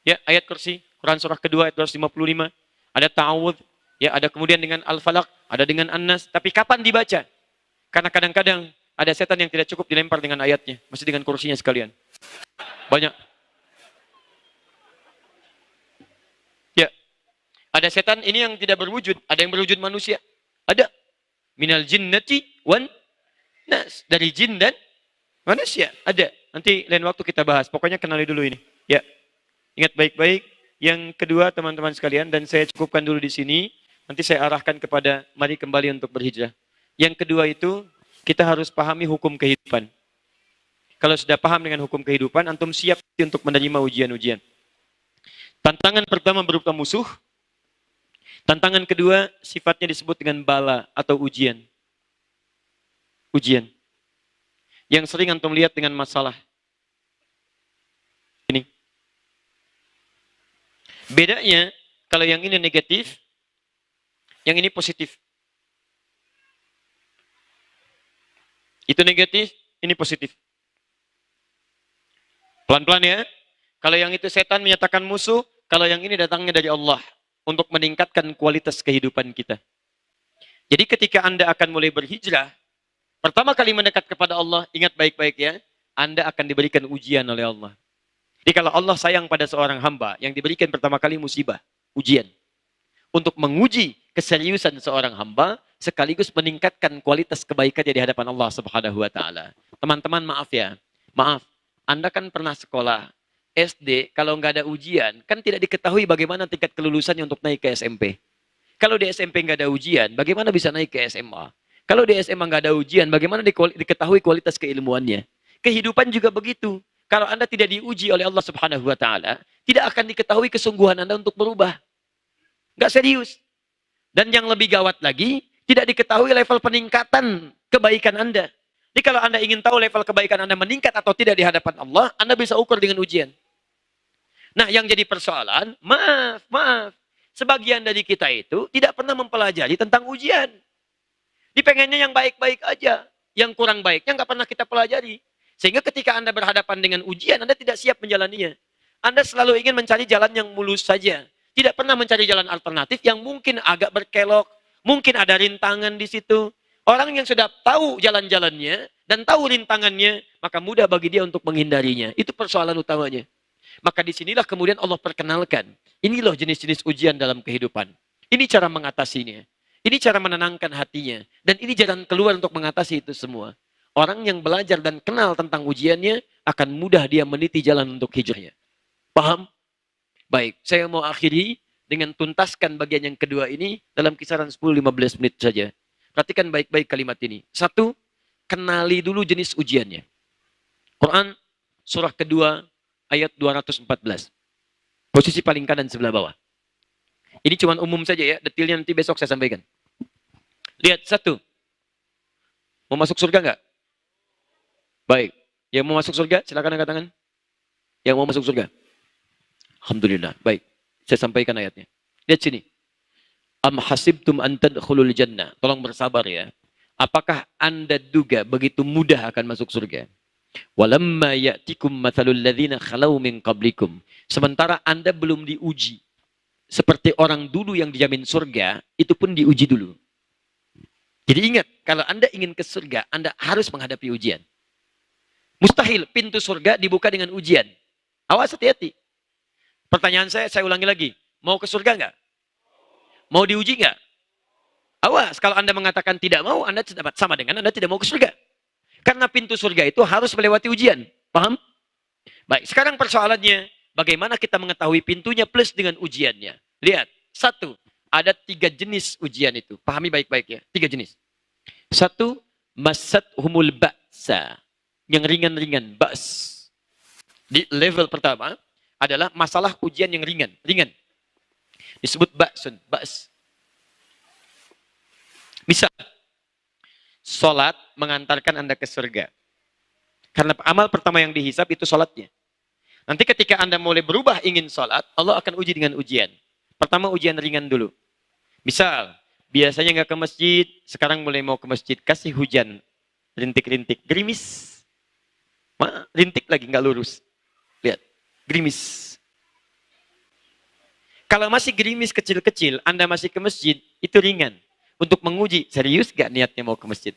Ya, ayat kursi. Quran surah kedua ayat 255. Ada ta'awudz. Ya, ada kemudian dengan Al-Falaq. Ada dengan An-Nas. Tapi kapan dibaca? Karena kadang-kadang ada setan yang tidak cukup dilempar dengan ayatnya. Masih dengan kursinya sekalian. Banyak. Ya. Ada setan ini yang tidak berwujud. Ada yang berwujud manusia. Ada. Minal jinnati wan nas. Dari jin dan manusia. Ada. Nanti lain waktu kita bahas. Pokoknya kenali dulu ini. Ya. Ingat baik-baik. Yang kedua teman-teman sekalian. Dan saya cukupkan dulu di sini. Nanti saya arahkan kepada mari kembali untuk berhijrah. Yang kedua itu, kita harus pahami hukum kehidupan. Kalau sudah paham dengan hukum kehidupan, antum siap untuk menerima ujian-ujian. Tantangan pertama berupa musuh. Tantangan kedua, sifatnya disebut dengan bala atau ujian. Ujian. Yang sering antum lihat dengan masalah. Ini. Bedanya, kalau yang ini negatif, yang ini positif. Itu negatif, ini positif. Pelan-pelan ya. Kalau yang itu setan menyatakan musuh, kalau yang ini datangnya dari Allah. Untuk meningkatkan kualitas kehidupan kita. Jadi ketika Anda akan mulai berhijrah, pertama kali mendekat kepada Allah, ingat baik-baik ya, Anda akan diberikan ujian oleh Allah. Jadi kalau Allah sayang pada seorang hamba, yang diberikan pertama kali musibah, ujian. Untuk menguji keseriusan seorang hamba sekaligus meningkatkan kualitas kebaikannya di hadapan Allah Subhanahu wa taala. Teman-teman, maaf ya. Maaf, Anda kan pernah sekolah SD, kalau nggak ada ujian, kan tidak diketahui bagaimana tingkat kelulusannya untuk naik ke SMP. Kalau di SMP nggak ada ujian, bagaimana bisa naik ke SMA? Kalau di SMA nggak ada ujian, bagaimana diketahui kualitas keilmuannya? Kehidupan juga begitu. Kalau Anda tidak diuji oleh Allah Subhanahu wa taala, tidak akan diketahui kesungguhan Anda untuk berubah. Nggak serius. Dan yang lebih gawat lagi, tidak diketahui level peningkatan kebaikan Anda. Jadi kalau Anda ingin tahu level kebaikan Anda meningkat atau tidak di hadapan Allah, Anda bisa ukur dengan ujian. Nah, yang jadi persoalan, maaf. Sebagian dari kita itu tidak pernah mempelajari tentang ujian. Dipengennya yang baik-baik aja. Yang kurang baiknya nggak pernah kita pelajari. Sehingga ketika Anda berhadapan dengan ujian, Anda tidak siap menjalaninya. Anda selalu ingin mencari jalan yang mulus saja. Tidak pernah mencari jalan alternatif yang mungkin agak berkelok. Mungkin ada rintangan di situ. Orang yang sudah tahu jalan-jalannya dan tahu rintangannya, maka mudah bagi dia untuk menghindarinya. Itu persoalan utamanya. Maka disinilah kemudian Allah perkenalkan. Ini loh jenis-jenis ujian dalam kehidupan. Ini cara mengatasinya. Ini cara menenangkan hatinya. Dan ini jalan keluar untuk mengatasi itu semua. Orang yang belajar dan kenal tentang ujiannya, akan mudah dia meniti jalan untuk hijrahnya. Paham? Baik, saya mau akhiri dengan tuntaskan bagian yang kedua ini dalam kisaran 10-15 menit saja. Perhatikan baik-baik kalimat ini. 1, kenali dulu jenis ujiannya. Quran, surah kedua, ayat 214. Posisi paling kanan sebelah bawah. Ini cuma umum saja ya, detailnya nanti besok saya sampaikan. Lihat, 1. Mau masuk surga enggak? Baik. Yang mau masuk surga, silakan angkat tangan. Yang mau masuk surga. Alhamdulillah. Baik. Saya sampaikan ayatnya. Lihat sini. Am hasibtum an tadkhulul jannah. Tolong bersabar ya. Apakah Anda duga begitu mudah akan masuk surga? Walamma ya'tikum mathalul ladzina khalau min qablikum. Sementara Anda belum diuji. Seperti orang dulu yang dijamin surga, itu pun diuji dulu. Jadi ingat, kalau Anda ingin ke surga, Anda harus menghadapi ujian. Mustahil pintu surga dibuka dengan ujian. Awas, hati-hati. Pertanyaan saya ulangi lagi. Mau ke surga enggak? Mau diuji enggak? Awas, kalau Anda mengatakan tidak mau, Anda sama dengan Anda tidak mau ke surga. Karena pintu surga itu harus melewati ujian. Paham? Baik, sekarang persoalannya, bagaimana kita mengetahui pintunya plus dengan ujiannya? Lihat, 1, ada 3 jenis ujian itu. Pahami baik-baik ya, 3 jenis. 1, masat humul ba'sa. Yang ringan-ringan, ba's. Di level pertama, adalah masalah ujian yang ringan. Disebut ba'sun, ba's. Misal, sholat mengantarkan Anda ke surga. Karena amal pertama yang dihisab itu sholatnya. Nanti ketika Anda mulai berubah ingin sholat, Allah akan uji dengan ujian. Pertama ujian ringan dulu. Misal, biasanya nggak ke masjid, sekarang mulai mau ke masjid, kasih hujan. Rintik-rintik, gerimis. Rintik lagi, nggak lurus. Lihat, gerimis. Kalau masih gerimis kecil-kecil, Anda masih ke masjid, itu ringan. Untuk menguji, serius gak niatnya mau ke masjid?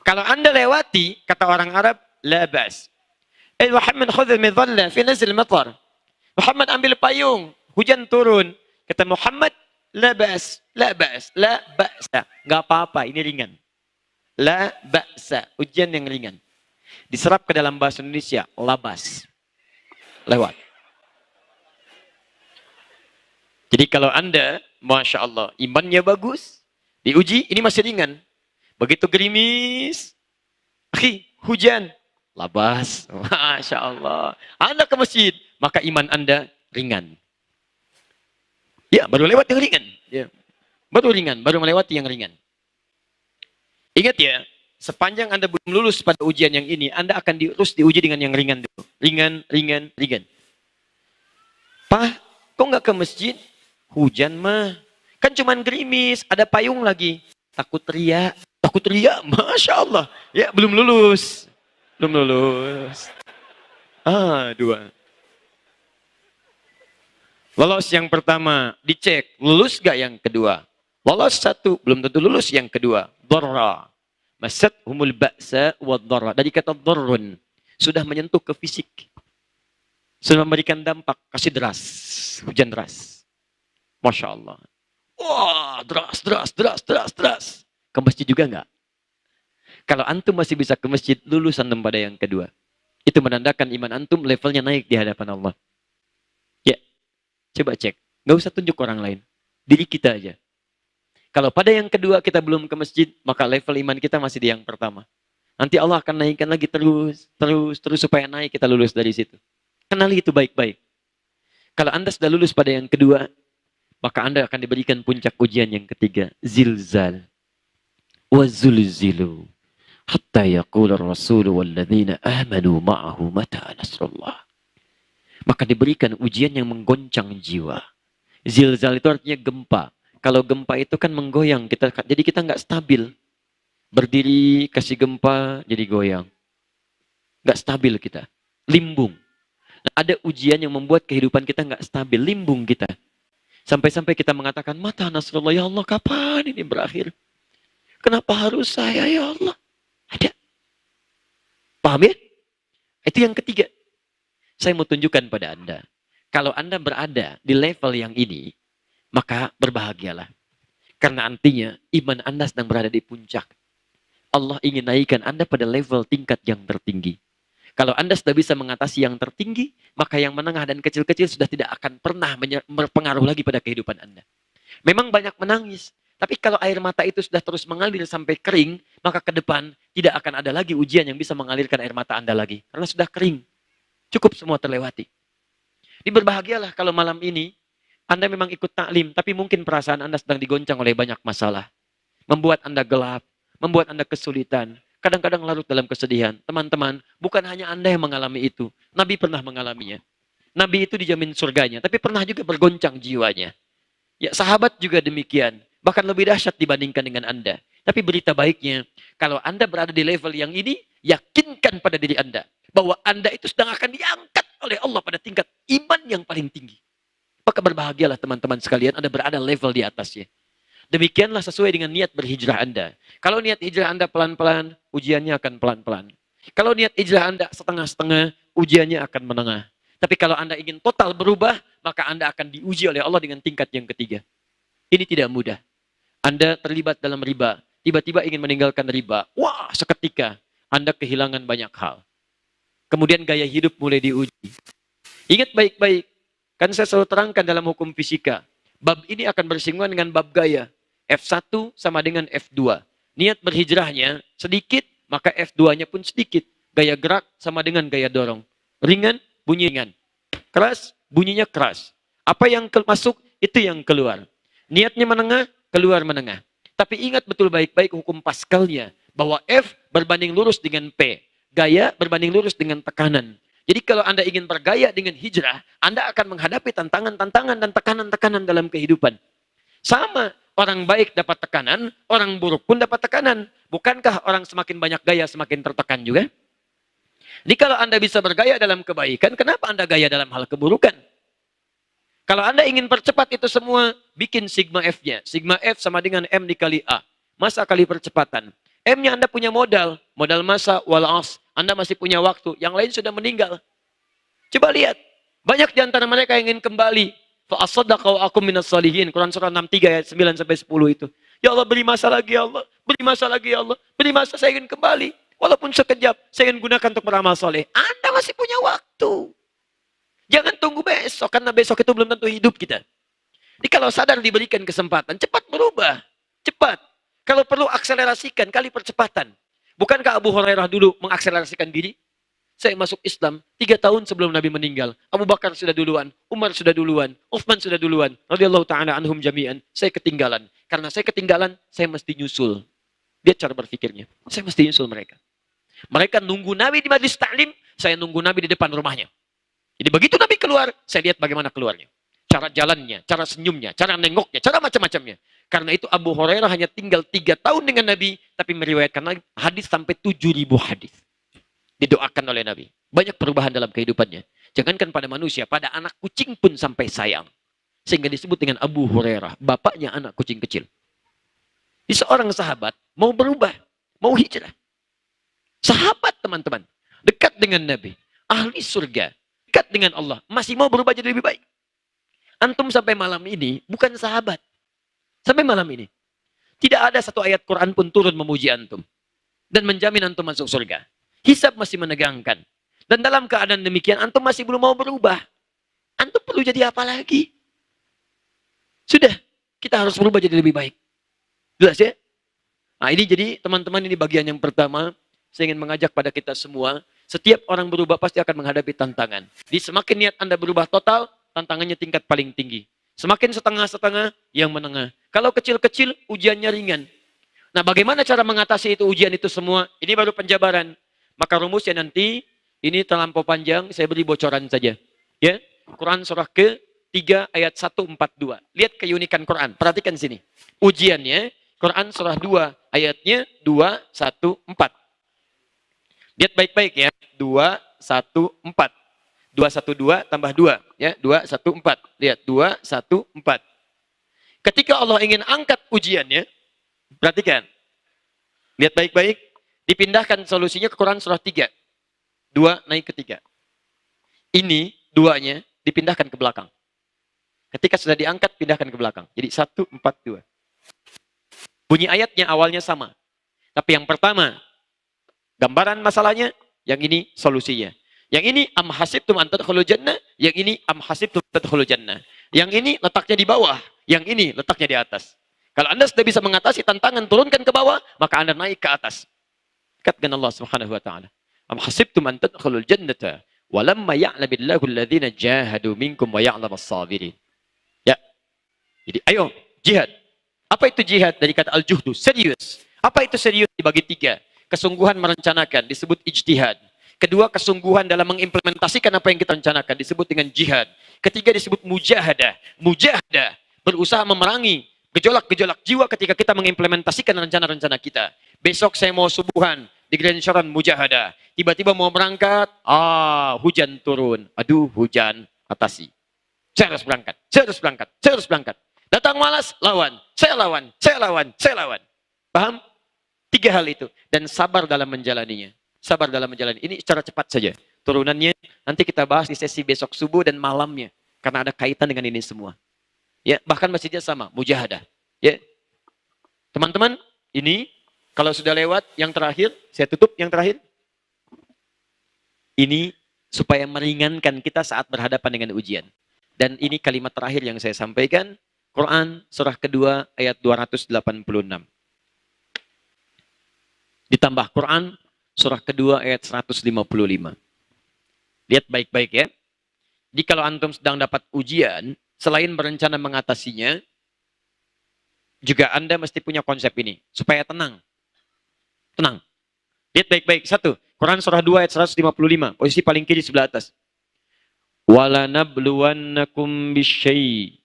Kalau Anda lewati, kata orang Arab, la bas. Muhammad khudhul midhalla fi nazil matar. Muhammad ambil payung, hujan turun. Kata Muhammad, la bas, la bas, la ba'sa. Gak apa-apa, ini ringan. La ba'sa, ujian yang ringan. Diserap ke dalam bahasa Indonesia, labas. Lewat. Jadi kalau Anda, Masya Allah, imannya bagus, diuji, ini masih ringan. Begitu gerimis, hujan, labas. Masya Allah. Anda ke masjid, maka iman Anda ringan. Ya, baru lewat yang ringan. Ya. Baru melewati yang ringan. Ingat ya, sepanjang Anda belum lulus pada ujian yang ini, Anda akan terus diuji dengan yang ringan dulu. Ringan. Pak, kok nggak ke masjid? Hujan mah. Kan cuman gerimis, ada payung lagi. Takut teriak, Masya Allah. Ya, belum lulus. 2. Lolos yang pertama, dicek. Lulus gak yang kedua? Lolos 1, belum tentu lulus yang kedua. Dharra. Masat humul ba'sa wa dharra. Dari kata dharrun. Sudah menyentuh ke fisik. Sudah memberikan dampak. Kasih deras. Hujan deras. Masya Allah. Wah, deras. Ke masjid juga enggak? Kalau antum masih bisa ke masjid, lulus antum pada yang kedua. Itu menandakan iman antum levelnya naik di hadapan Allah. Ya, coba cek. Nggak usah tunjuk orang lain. Diri kita aja. Kalau pada yang kedua kita belum ke masjid, maka level iman kita masih di yang pertama. Nanti Allah akan naikkan lagi terus supaya naik kita lulus dari situ. Kenali itu baik-baik. Kalau Anda sudah lulus pada yang kedua, maka Anda akan diberikan puncak ujian yang ketiga. Zilzal. Wa zulzilu. Hatta yaqula ar-rasul walladzina amanu ma'ahu mata nasrullah. Maka diberikan ujian yang menggoncang jiwa. Zilzal itu artinya gempa. Kalau gempa itu kan menggoyang kita, jadi kita nggak stabil. Berdiri kasih gempa jadi goyang. Nggak stabil kita. Limbung. Nah, ada ujian yang membuat kehidupan kita nggak stabil, limbung kita. Sampai-sampai kita mengatakan, mata nasrullah, ya Allah, kapan ini berakhir? Kenapa harus saya, ya Allah? Ada. Paham ya? Itu yang ketiga. Saya mau tunjukkan pada Anda. Kalau Anda berada di level yang ini, maka berbahagialah. Karena artinya iman Anda sedang berada di puncak. Allah ingin naikkan Anda pada level tingkat yang tertinggi. Kalau Anda sudah bisa mengatasi yang tertinggi, maka yang menengah dan kecil-kecil sudah tidak akan pernah berpengaruh lagi pada kehidupan Anda. Memang banyak menangis, tapi kalau air mata itu sudah terus mengalir sampai kering, maka ke depan tidak akan ada lagi ujian yang bisa mengalirkan air mata Anda lagi. Karena sudah kering. Cukup semua terlewati. Berbahagialah kalau malam ini Anda memang ikut taklim, tapi mungkin perasaan Anda sedang digoncang oleh banyak masalah. Membuat Anda gelap, membuat Anda kesulitan. Kadang-kadang larut dalam kesedihan. Teman-teman, bukan hanya Anda yang mengalami itu. Nabi pernah mengalaminya. Nabi itu dijamin surganya, tapi pernah juga bergoncang jiwanya. Ya, sahabat juga demikian. Bahkan lebih dahsyat dibandingkan dengan Anda. Tapi berita baiknya, kalau Anda berada di level yang ini, yakinkan pada diri Anda bahwa Anda itu sedang akan diangkat oleh Allah pada tingkat iman yang paling tinggi. Maka berbahagialah teman-teman sekalian, Anda berada level di atasnya. Demikianlah sesuai dengan niat berhijrah Anda. Kalau niat hijrah Anda pelan-pelan, ujiannya akan pelan-pelan. Kalau niat hijrah Anda setengah-setengah, ujiannya akan menengah. Tapi kalau Anda ingin total berubah, maka Anda akan diuji oleh Allah dengan tingkat yang ketiga. Ini tidak mudah. Anda terlibat dalam riba, tiba-tiba ingin meninggalkan riba. Wah, seketika Anda kehilangan banyak hal. Kemudian gaya hidup mulai diuji. Ingat baik-baik, kan saya selalu terangkan dalam hukum fisika. Bab ini akan bersinggungan dengan bab gaya. F1 sama dengan F2. Niat berhijrahnya sedikit, maka F2-nya pun sedikit. Gaya gerak sama dengan gaya dorong. Ringan, bunyi ringan. Keras, bunyinya keras. Apa yang masuk, itu yang keluar. Niatnya menengah, keluar menengah. Tapi ingat betul baik-baik hukum Pascalnya. Bahwa F berbanding lurus dengan P. Gaya berbanding lurus dengan tekanan. Jadi kalau Anda ingin bergaya dengan hijrah, Anda akan menghadapi tantangan-tantangan dan tekanan-tekanan dalam kehidupan. Sama, orang baik dapat tekanan, orang buruk pun dapat tekanan. Bukankah orang semakin banyak gaya semakin tertekan juga? Jadi kalau Anda bisa bergaya dalam kebaikan, kenapa Anda gaya dalam hal keburukan? Kalau Anda ingin percepat itu semua, bikin sigma F-nya. Sigma F sama dengan M dikali A. Masa kali percepatan. M-nya Anda punya modal masa, walas. Anda masih punya waktu, yang lain sudah meninggal. Coba lihat, banyak di antara mereka yang ingin kembali. Fa'asaddaqu akum minas salihin. Quran surah 63 ayat 9 sampai 10 itu. Ya Allah, beri masa lagi ya Allah. Beri masa lagi ya Allah. Beri masa, saya ingin kembali. Walaupun sekejap, saya ingin gunakan untuk beramal soleh. Anda masih punya waktu. Jangan tunggu besok, karena besok itu belum tentu hidup kita. Jadi kalau sadar diberikan kesempatan, cepat berubah. Cepat. Kalau perlu akselerasikan kali percepatan. Bukankah Abu Hurairah dulu mengakselerasikan diri? Saya masuk Islam 3 tahun sebelum Nabi meninggal. Abu Bakar sudah duluan, Umar sudah duluan, Uthman sudah duluan. Radhiyallahu ta'ala anhum jami'an. Saya ketinggalan. Karena saya ketinggalan, saya mesti nyusul. Dia cara berpikirnya. Saya mesti nyusul mereka. Mereka nunggu Nabi di majlis taklim, saya nunggu Nabi di depan rumahnya. Jadi begitu Nabi keluar, saya lihat bagaimana keluarnya. Cara jalannya, cara senyumnya, cara nengoknya, cara macam-macamnya. Karena itu Abu Hurairah hanya tinggal 3 tahun dengan Nabi, tapi meriwayatkan hadis sampai 7.000 hadis. Didoakan oleh Nabi. Banyak perubahan dalam kehidupannya. Jangankan pada manusia, pada anak kucing pun sampai sayang. Sehingga disebut dengan Abu Hurairah, bapaknya anak kucing kecil. Di seorang sahabat mau berubah, mau hijrah. Sahabat teman-teman, dekat dengan Nabi, ahli surga, dekat dengan Allah, masih mau berubah jadi lebih baik. Antum sampai malam ini bukan sahabat. Sampai malam ini. Tidak ada satu ayat Quran pun turun memuji antum. Dan menjamin antum masuk surga. Hisab masih menegangkan. Dan dalam keadaan demikian, antum masih belum mau berubah. Antum perlu jadi apa lagi? Sudah, kita harus berubah jadi lebih baik. Jelas ya? Nah ini jadi teman-teman, ini bagian yang pertama. Saya ingin mengajak pada kita semua. Setiap orang berubah pasti akan menghadapi tantangan. Jadi semakin niat Anda berubah total, tantangannya tingkat paling tinggi. Semakin setengah-setengah, yang menengah. Kalau kecil-kecil, ujiannya ringan. Nah bagaimana cara mengatasi itu ujian itu semua? Ini baru penjabaran. Maka rumusnya nanti, ini terlampau panjang, saya beri bocoran saja. Ya, Quran surah ke-3 ayat 142. Lihat keunikan Quran, perhatikan sini. Ujiannya, Quran surah 2 ayatnya 214. Lihat baik-baik ya. 214. 212 tambah 2 ya, 214. Lihat 214. Ketika Allah ingin angkat ujiannya, perhatikan. Lihat baik-baik, dipindahkan solusinya ke Quran surah 3. 2 naik ke 3. Ini duanya dipindahkan ke belakang. Ketika sudah diangkat, pindahkan ke belakang. Jadi 142. Bunyi ayatnya awalnya sama. Tapi yang pertama, gambaran masalahnya, yang ini solusinya. Yang ini am hasibtum an tadkhulul jannah, yang ini am hasibtum tadkhulul jannah. Yang ini letaknya di bawah, yang ini letaknya di atas. Kalau Anda sudah bisa mengatasi tantangan turunkan ke bawah, maka Anda naik ke atas. Katakan Allah Subhanahu wa taala, am hasibtum an tadkhulul jannata wa lamma ya'lamillahu alladhina jahadu minkum wa ya'lamas sabirin. Ya. Jadi ayo jihad. Apa itu jihad? Dari kata al-juhdu, serius. Apa itu serius? Dibagi 3. Kesungguhan merencanakan disebut ijtihad. Kedua, kesungguhan dalam mengimplementasikan apa yang kita rencanakan disebut dengan jihad. Ketiga disebut mujahadah. Mujahadah, berusaha memerangi gejolak-gejolak jiwa ketika kita mengimplementasikan rencana-rencana kita. Besok saya mau subuhan di Grand Sharon mujahadah. Tiba-tiba mau berangkat, hujan turun. Aduh, hujan, atasi. Saya harus berangkat, saya harus berangkat, saya harus berangkat. Datang malas, lawan. Saya lawan, saya lawan, saya lawan. Paham? 3 hal itu. Dan sabar dalam menjalaninya. Sabar dalam menjalani. Ini secara cepat saja. Turunannya nanti kita bahas di sesi besok subuh dan malamnya. Karena ada kaitan dengan ini semua. Ya, bahkan masjidnya sama, mujahadah. Ya. Teman-teman, ini kalau sudah lewat yang terakhir, saya tutup yang terakhir. Ini supaya meringankan kita saat berhadapan dengan ujian. Dan ini kalimat terakhir yang saya sampaikan. Quran surah kedua ayat 286. Ditambah Quran surah kedua ayat 155. Lihat baik-baik ya. Jadi kalau antum sedang dapat ujian, selain berencana mengatasinya, juga Anda mesti punya konsep ini. Supaya tenang. Tenang. Lihat baik-baik. 1. Quran surah 2 ayat 155. Posisi paling kiri sebelah atas. وَلَنَبْلُوَنَّكُمْ بِالشَّيْءِ.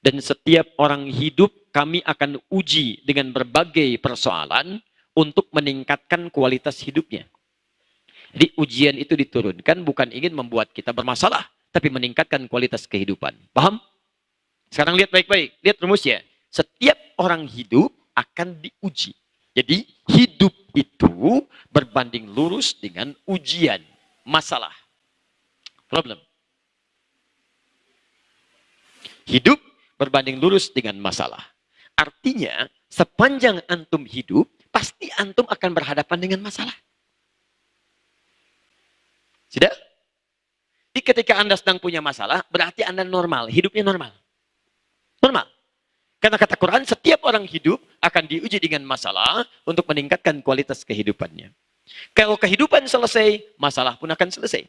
Dan setiap orang hidup kami akan uji dengan berbagai persoalan untuk meningkatkan kualitas hidupnya. Jadi ujian itu diturunkan bukan ingin membuat kita bermasalah, tapi meningkatkan kualitas kehidupan. Paham? Sekarang lihat baik-baik. Lihat rumusnya. Setiap orang hidup akan diuji. Jadi hidup itu berbanding lurus dengan ujian. Masalah. Problem. Hidup berbanding lurus dengan masalah. Artinya, sepanjang antum hidup, pasti antum akan berhadapan dengan masalah. Sudah? Jadi ketika Anda sedang punya masalah, berarti Anda normal, hidupnya normal. Normal. Karena kata Quran, setiap orang hidup akan diuji dengan masalah untuk meningkatkan kualitas kehidupannya. Kalau kehidupan selesai, masalah pun akan selesai.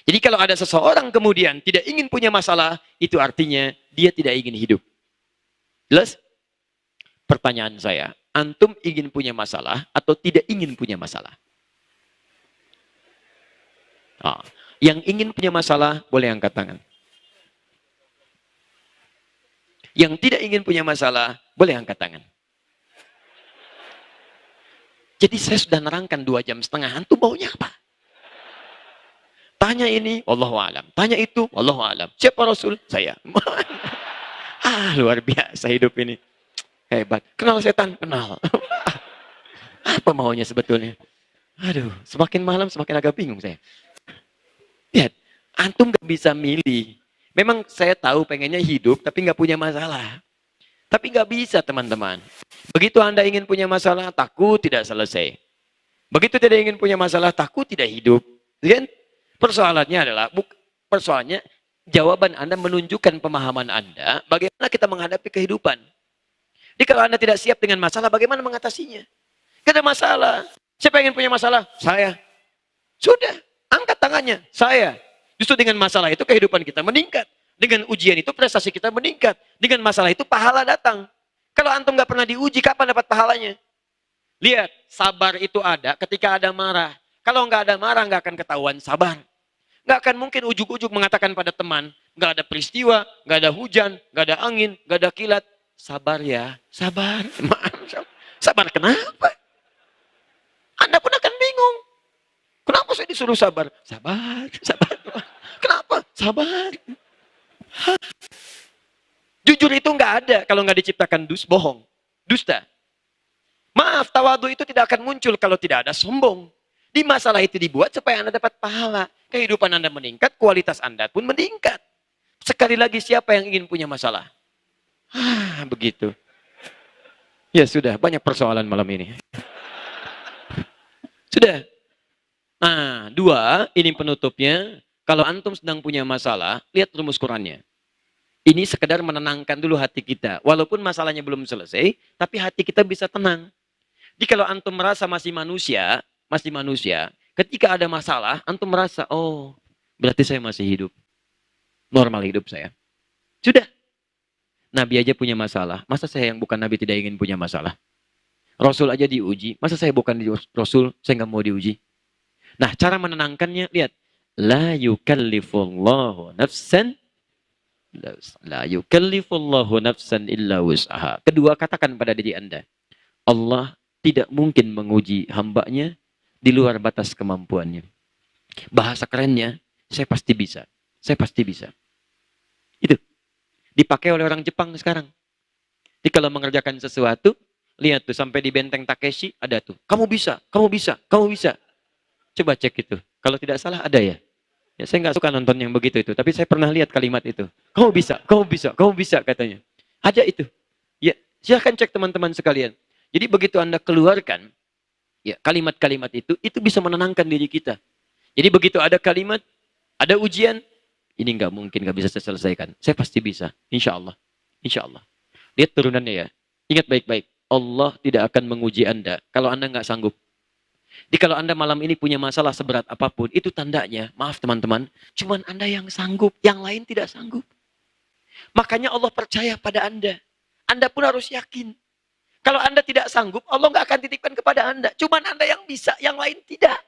Jadi kalau ada seseorang kemudian tidak ingin punya masalah, itu artinya dia tidak ingin hidup. Jelas? Pertanyaan saya, antum ingin punya masalah atau tidak ingin punya masalah? Yang ingin punya masalah, boleh angkat tangan. Yang tidak ingin punya masalah, boleh angkat tangan. Jadi saya sudah nerangkan 2,5 jam, antum maunya apa? Tanya ini, wallahu a'lam. Tanya itu, wallahu a'lam. Siapa Rasul? Saya. Luar biasa hidup ini. Hebat. Kenal setan? Kenal. Apa maunya sebetulnya? Aduh, semakin malam semakin agak bingung saya. Lihat, antum gak bisa milih. Memang saya tahu pengennya hidup, tapi gak punya masalah. Tapi nggak bisa teman-teman. Begitu Anda ingin punya masalah, takut tidak selesai. Begitu tidak ingin punya masalah, takut tidak hidup. Kan? Persoalannya adalah, persoalannya jawaban Anda menunjukkan pemahaman Anda, bagaimana kita menghadapi kehidupan. Jadi kalau Anda tidak siap dengan masalah, bagaimana mengatasinya? Gak ada masalah. Siapa yang ingin punya masalah? Saya. Sudah, angkat tangannya. Saya. Justru dengan masalah itu kehidupan kita meningkat. Dengan ujian itu prestasi kita meningkat. Dengan masalah itu pahala datang. Kalau antum nggak pernah diuji, kapan dapat pahalanya? Lihat, sabar itu ada ketika ada marah. Kalau nggak ada marah, nggak akan ketahuan sabar. Nggak akan mungkin ujuk-ujuk mengatakan pada teman, nggak ada peristiwa, nggak ada hujan, nggak ada angin, nggak ada kilat. Sabar ya, sabar. Sabar kenapa? Anda pun akan bingung. Kenapa saya disuruh sabar? Sabar, sabar. Kenapa? Sabar. Jujur itu nggak ada kalau nggak diciptakan bohong, dusta. Maaf, tawadu itu tidak akan muncul kalau tidak ada sombong. Di masalah itu dibuat supaya Anda dapat pahala. Kehidupan Anda meningkat, kualitas Anda pun meningkat. Sekali lagi, siapa yang ingin punya masalah? Begitu. Ya sudah, banyak persoalan malam ini. Sudah. Nah, dua, ini penutupnya. Kalau antum sedang punya masalah, lihat rumus Qurannya. Ini sekedar menenangkan dulu hati kita. Walaupun masalahnya belum selesai, tapi hati kita bisa tenang. Jadi kalau antum merasa masih manusia, ketika ada masalah, antum merasa, oh, berarti saya masih hidup. Normal hidup saya. Sudah. Nabi aja punya masalah. Masa saya yang bukan Nabi tidak ingin punya masalah? Rasul aja diuji. Masa saya bukan Rasul, saya nggak mau diuji? Nah, cara menenangkannya, lihat. La yukallifullahu nafsan. La yukallifullahu nafsan illa wus'aha. Kedua, katakan pada diri Anda. Allah tidak mungkin menguji hambanya di luar batas kemampuannya. Bahasa kerennya, saya pasti bisa. Saya pasti bisa. Itu. Dipakai oleh orang Jepang sekarang. Jadi kalau mengerjakan sesuatu, lihat tuh sampai di benteng Takeshi ada tuh. Kamu bisa, kamu bisa, kamu bisa. Coba cek itu. Kalau tidak salah ada ya. Ya saya nggak suka nonton yang begitu itu. Tapi saya pernah lihat kalimat itu. Kamu bisa, kamu bisa, kamu bisa katanya. Ada itu. Ya silahkan cek teman-teman sekalian. Jadi begitu Anda keluarkan ya kalimat-kalimat itu bisa menenangkan diri kita. Jadi begitu ada kalimat, ada ujian, ini nggak mungkin nggak bisa saya selesaikan. Saya pasti bisa, insya Allah, insya Allah. Lihat turunannya ya. Ingat baik-baik, Allah tidak akan menguji Anda kalau Anda nggak sanggup. Jadi kalau Anda malam ini punya masalah seberat apapun, itu tandanya, maaf teman-teman, cuman Anda yang sanggup, yang lain tidak sanggup. Makanya Allah percaya pada Anda. Anda pun harus yakin. Kalau Anda tidak sanggup, Allah nggak akan titipkan kepada Anda. Cuman Anda yang bisa, yang lain tidak.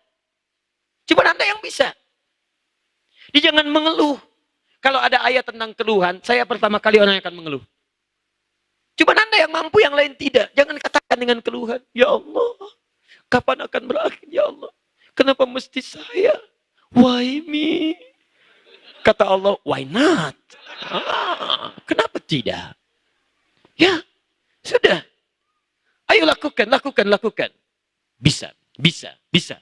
Cuman Anda yang bisa. Jadi jangan mengeluh. Kalau ada ayat tentang keluhan, saya pertama kali orang yang akan mengeluh. Cuman Anda yang mampu, yang lain tidak. Jangan katakan dengan keluhan. Ya Allah, kapan akan berakhir ya Allah? Kenapa mesti saya? Why me? Kata Allah, why not? Kenapa tidak? Ya, sudah. Ayo lakukan, lakukan, lakukan. Bisa, bisa, bisa.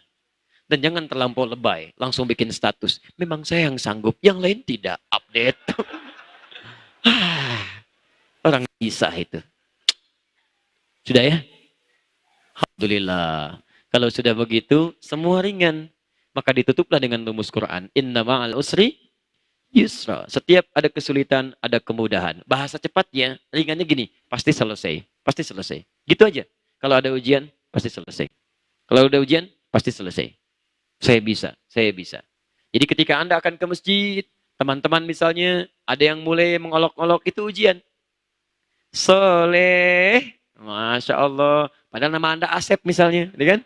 Dan jangan terlampau lebay, langsung bikin status. Memang saya yang sanggup, yang lain tidak. Update. Orang bisa itu. Sudah ya? Alhamdulillah. Kalau sudah begitu, semua ringan. Maka ditutuplah dengan rumus Quran. Inna ma'al usri yusra. Setiap ada kesulitan, ada kemudahan. Bahasa cepatnya, ringannya gini. Pasti selesai. Pasti selesai. Gitu aja. Kalau ada ujian, pasti selesai. Kalau ada ujian, pasti selesai. Saya bisa. Saya bisa. Jadi ketika Anda akan ke masjid, teman-teman misalnya, ada yang mulai mengolok-olok, itu ujian. Soleh. Masya Allah. Padahal nama Anda Asep misalnya. Kan?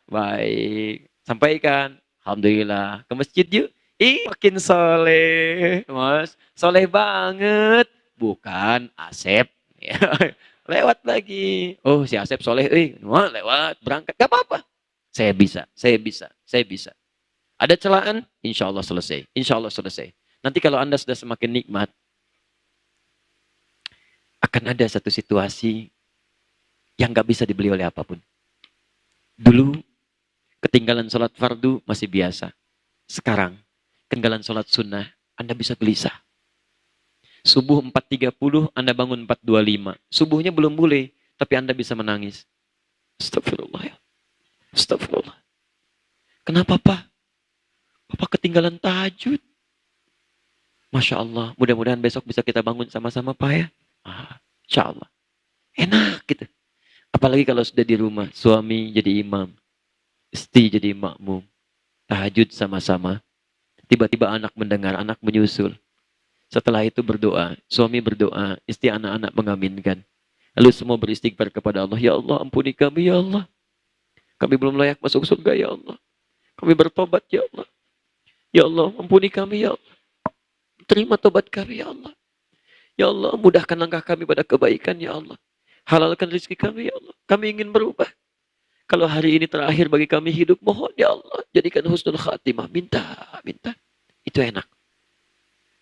Baik. Sampaikan. Alhamdulillah. Ke masjid yuk. Makin soleh. Mas. Soleh banget. Bukan Asep. Lewat lagi. Oh si Asep soleh. Wah, lewat. Berangkat. Gak apa-apa. Saya bisa. Saya bisa. Saya bisa. Ada celaan? Insya Allah selesai. Insya Allah selesai. Nanti kalau Anda sudah semakin nikmat, akan ada satu situasi yang gak bisa dibeli oleh apapun. Dulu, ketinggalan sholat fardu masih biasa. Sekarang, ketinggalan sholat sunnah, Anda bisa gelisah. Subuh 4.30, Anda bangun 4.25. Subuhnya belum boleh, tapi Anda bisa menangis. Astagfirullah ya. Astagfirullah. Kenapa, Pak? Papa ketinggalan tahajud. Masya Allah, mudah-mudahan besok bisa kita bangun sama-sama, Pak ya. Insya Allah. Enak gitu. Apalagi kalau sudah di rumah, suami jadi imam, istri jadi makmum, tahajud sama-sama. Tiba-tiba anak mendengar, anak menyusul. Setelah itu berdoa, suami berdoa, istri anak-anak mengaminkan. Lalu semua beristighfar kepada Allah. Ya Allah, ampuni kami ya Allah. Kami belum layak masuk surga ya Allah. Kami bertobat ya Allah. Ya Allah, ampuni kami ya Allah. Terima tobat kami ya Allah. Ya Allah, mudahkan langkah kami pada kebaikan ya Allah. Halalkan rezeki kami ya Allah. Kami ingin berubah. Kalau hari ini terakhir bagi kami hidup, mohon ya Allah. Jadikan husnul khatimah. Minta. Itu enak.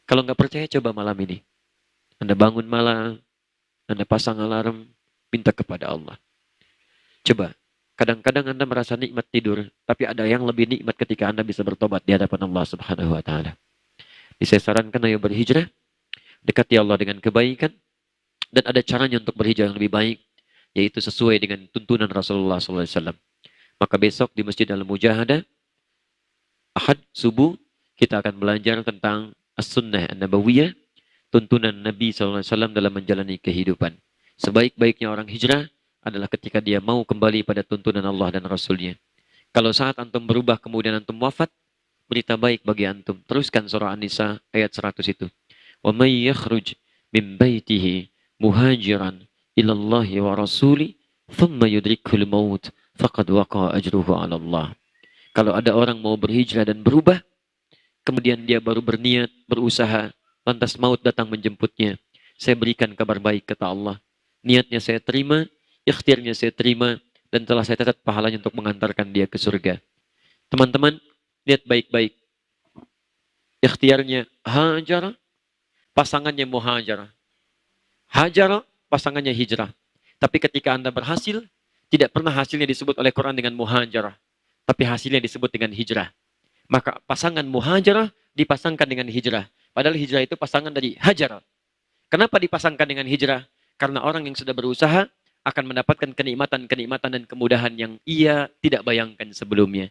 Kalau nggak percaya, coba malam ini. Anda bangun malam, Anda pasang alarm, minta kepada Allah. Coba. Kadang-kadang Anda merasa nikmat tidur, tapi ada yang lebih nikmat ketika Anda bisa bertobat di hadapan Allah Subhanahu wa Ta'ala. Saya sarankan ayo berhijrah, dekati Allah dengan kebaikan, dan ada caranya untuk berhijrah yang lebih baik, yaitu sesuai dengan tuntunan Rasulullah SAW. Maka besok di Masjid Al-Mujahadah, Ahad subuh, kita akan belajar tentang As-Sunnah An-Nabawiyah, tuntunan Nabi SAW dalam menjalani kehidupan. Sebaik-baiknya orang hijrah adalah ketika dia mau kembali pada tuntunan Allah dan Rasulnya. Kalau saat antum berubah kemudian antum wafat, berita baik bagi antum. Teruskan surah An-Nisa ayat 100 itu. Wa may yakhruj min baitihi muhajiran ila Allah wa rasuli thumma yudrikul maut faqad waqa ajruhu 'ala Allah. Kalau ada orang mau berhijrah dan berubah, kemudian dia baru berniat, berusaha, lantas maut datang menjemputnya, saya berikan kabar baik kata Allah. Niatnya saya terima, ikhtiarnya saya terima, dan telah saya catat pahalanya untuk mengantarkan dia ke surga. Teman-teman, lihat baik-baik. Ikhtiarnya hajar, pasangannya muhajar. Hajar, pasangannya hijrah. Tapi ketika Anda berhasil, tidak pernah hasilnya disebut oleh Quran dengan muhajar, tapi hasilnya disebut dengan hijrah. Maka pasangan muhajar dipasangkan dengan hijrah. Padahal hijrah itu pasangan dari hajar. Kenapa dipasangkan dengan hijrah? Karena orang yang sudah berusaha akan mendapatkan kenikmatan-kenikmatan dan kemudahan yang ia tidak bayangkan sebelumnya.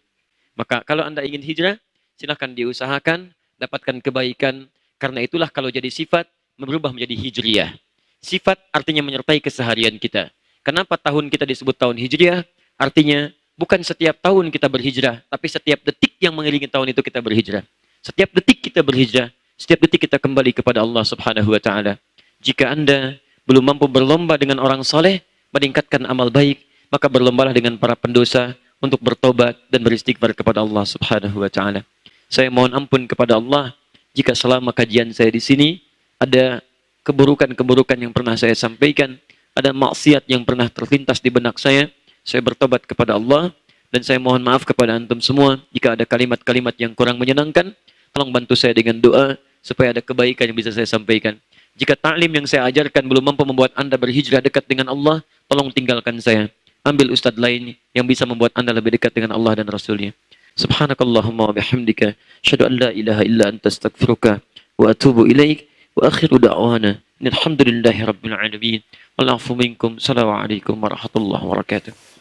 Maka kalau Anda ingin hijrah, silakan diusahakan, dapatkan kebaikan. Karena itulah kalau jadi sifat, berubah menjadi hijriyah. Sifat artinya menyertai keseharian kita. Kenapa tahun kita disebut tahun hijriyah? Artinya bukan setiap tahun kita berhijrah, tapi setiap detik yang mengelilingi tahun itu kita berhijrah. Setiap detik kita berhijrah, setiap detik kita kembali kepada Allah Subhanahu wa Ta'ala. Jika Anda belum mampu berlomba dengan orang soleh, meningkatkan amal baik, maka berlombalah dengan para pendosa untuk bertobat dan beristighfar kepada Allah Subhanahu wa Ta'ala. Saya mohon ampun kepada Allah jika selama kajian saya di sini ada keburukan-keburukan yang pernah saya sampaikan, ada maksiat yang pernah terlintas di benak saya bertobat kepada Allah, dan saya mohon maaf kepada antum semua jika ada kalimat-kalimat yang kurang menyenangkan. Tolong bantu saya dengan doa supaya ada kebaikan yang bisa saya sampaikan. Jika taklim yang saya ajarkan belum mampu membuat Anda berhijrah dekat dengan Allah, tolong tinggalkan saya. Ambil ustadz lain yang bisa membuat Anda lebih dekat dengan Allah dan Rasulnya. Subhanakallahumma wa bihamdika, asyhadu an la ilaha illa anta astaghfiruka wa atubu ilaik, wa akhiru da'wana alhamdulillahi rabbil alamin. Wal afu minkum. Assalamualaikum warahmatullahi wabarakatuh.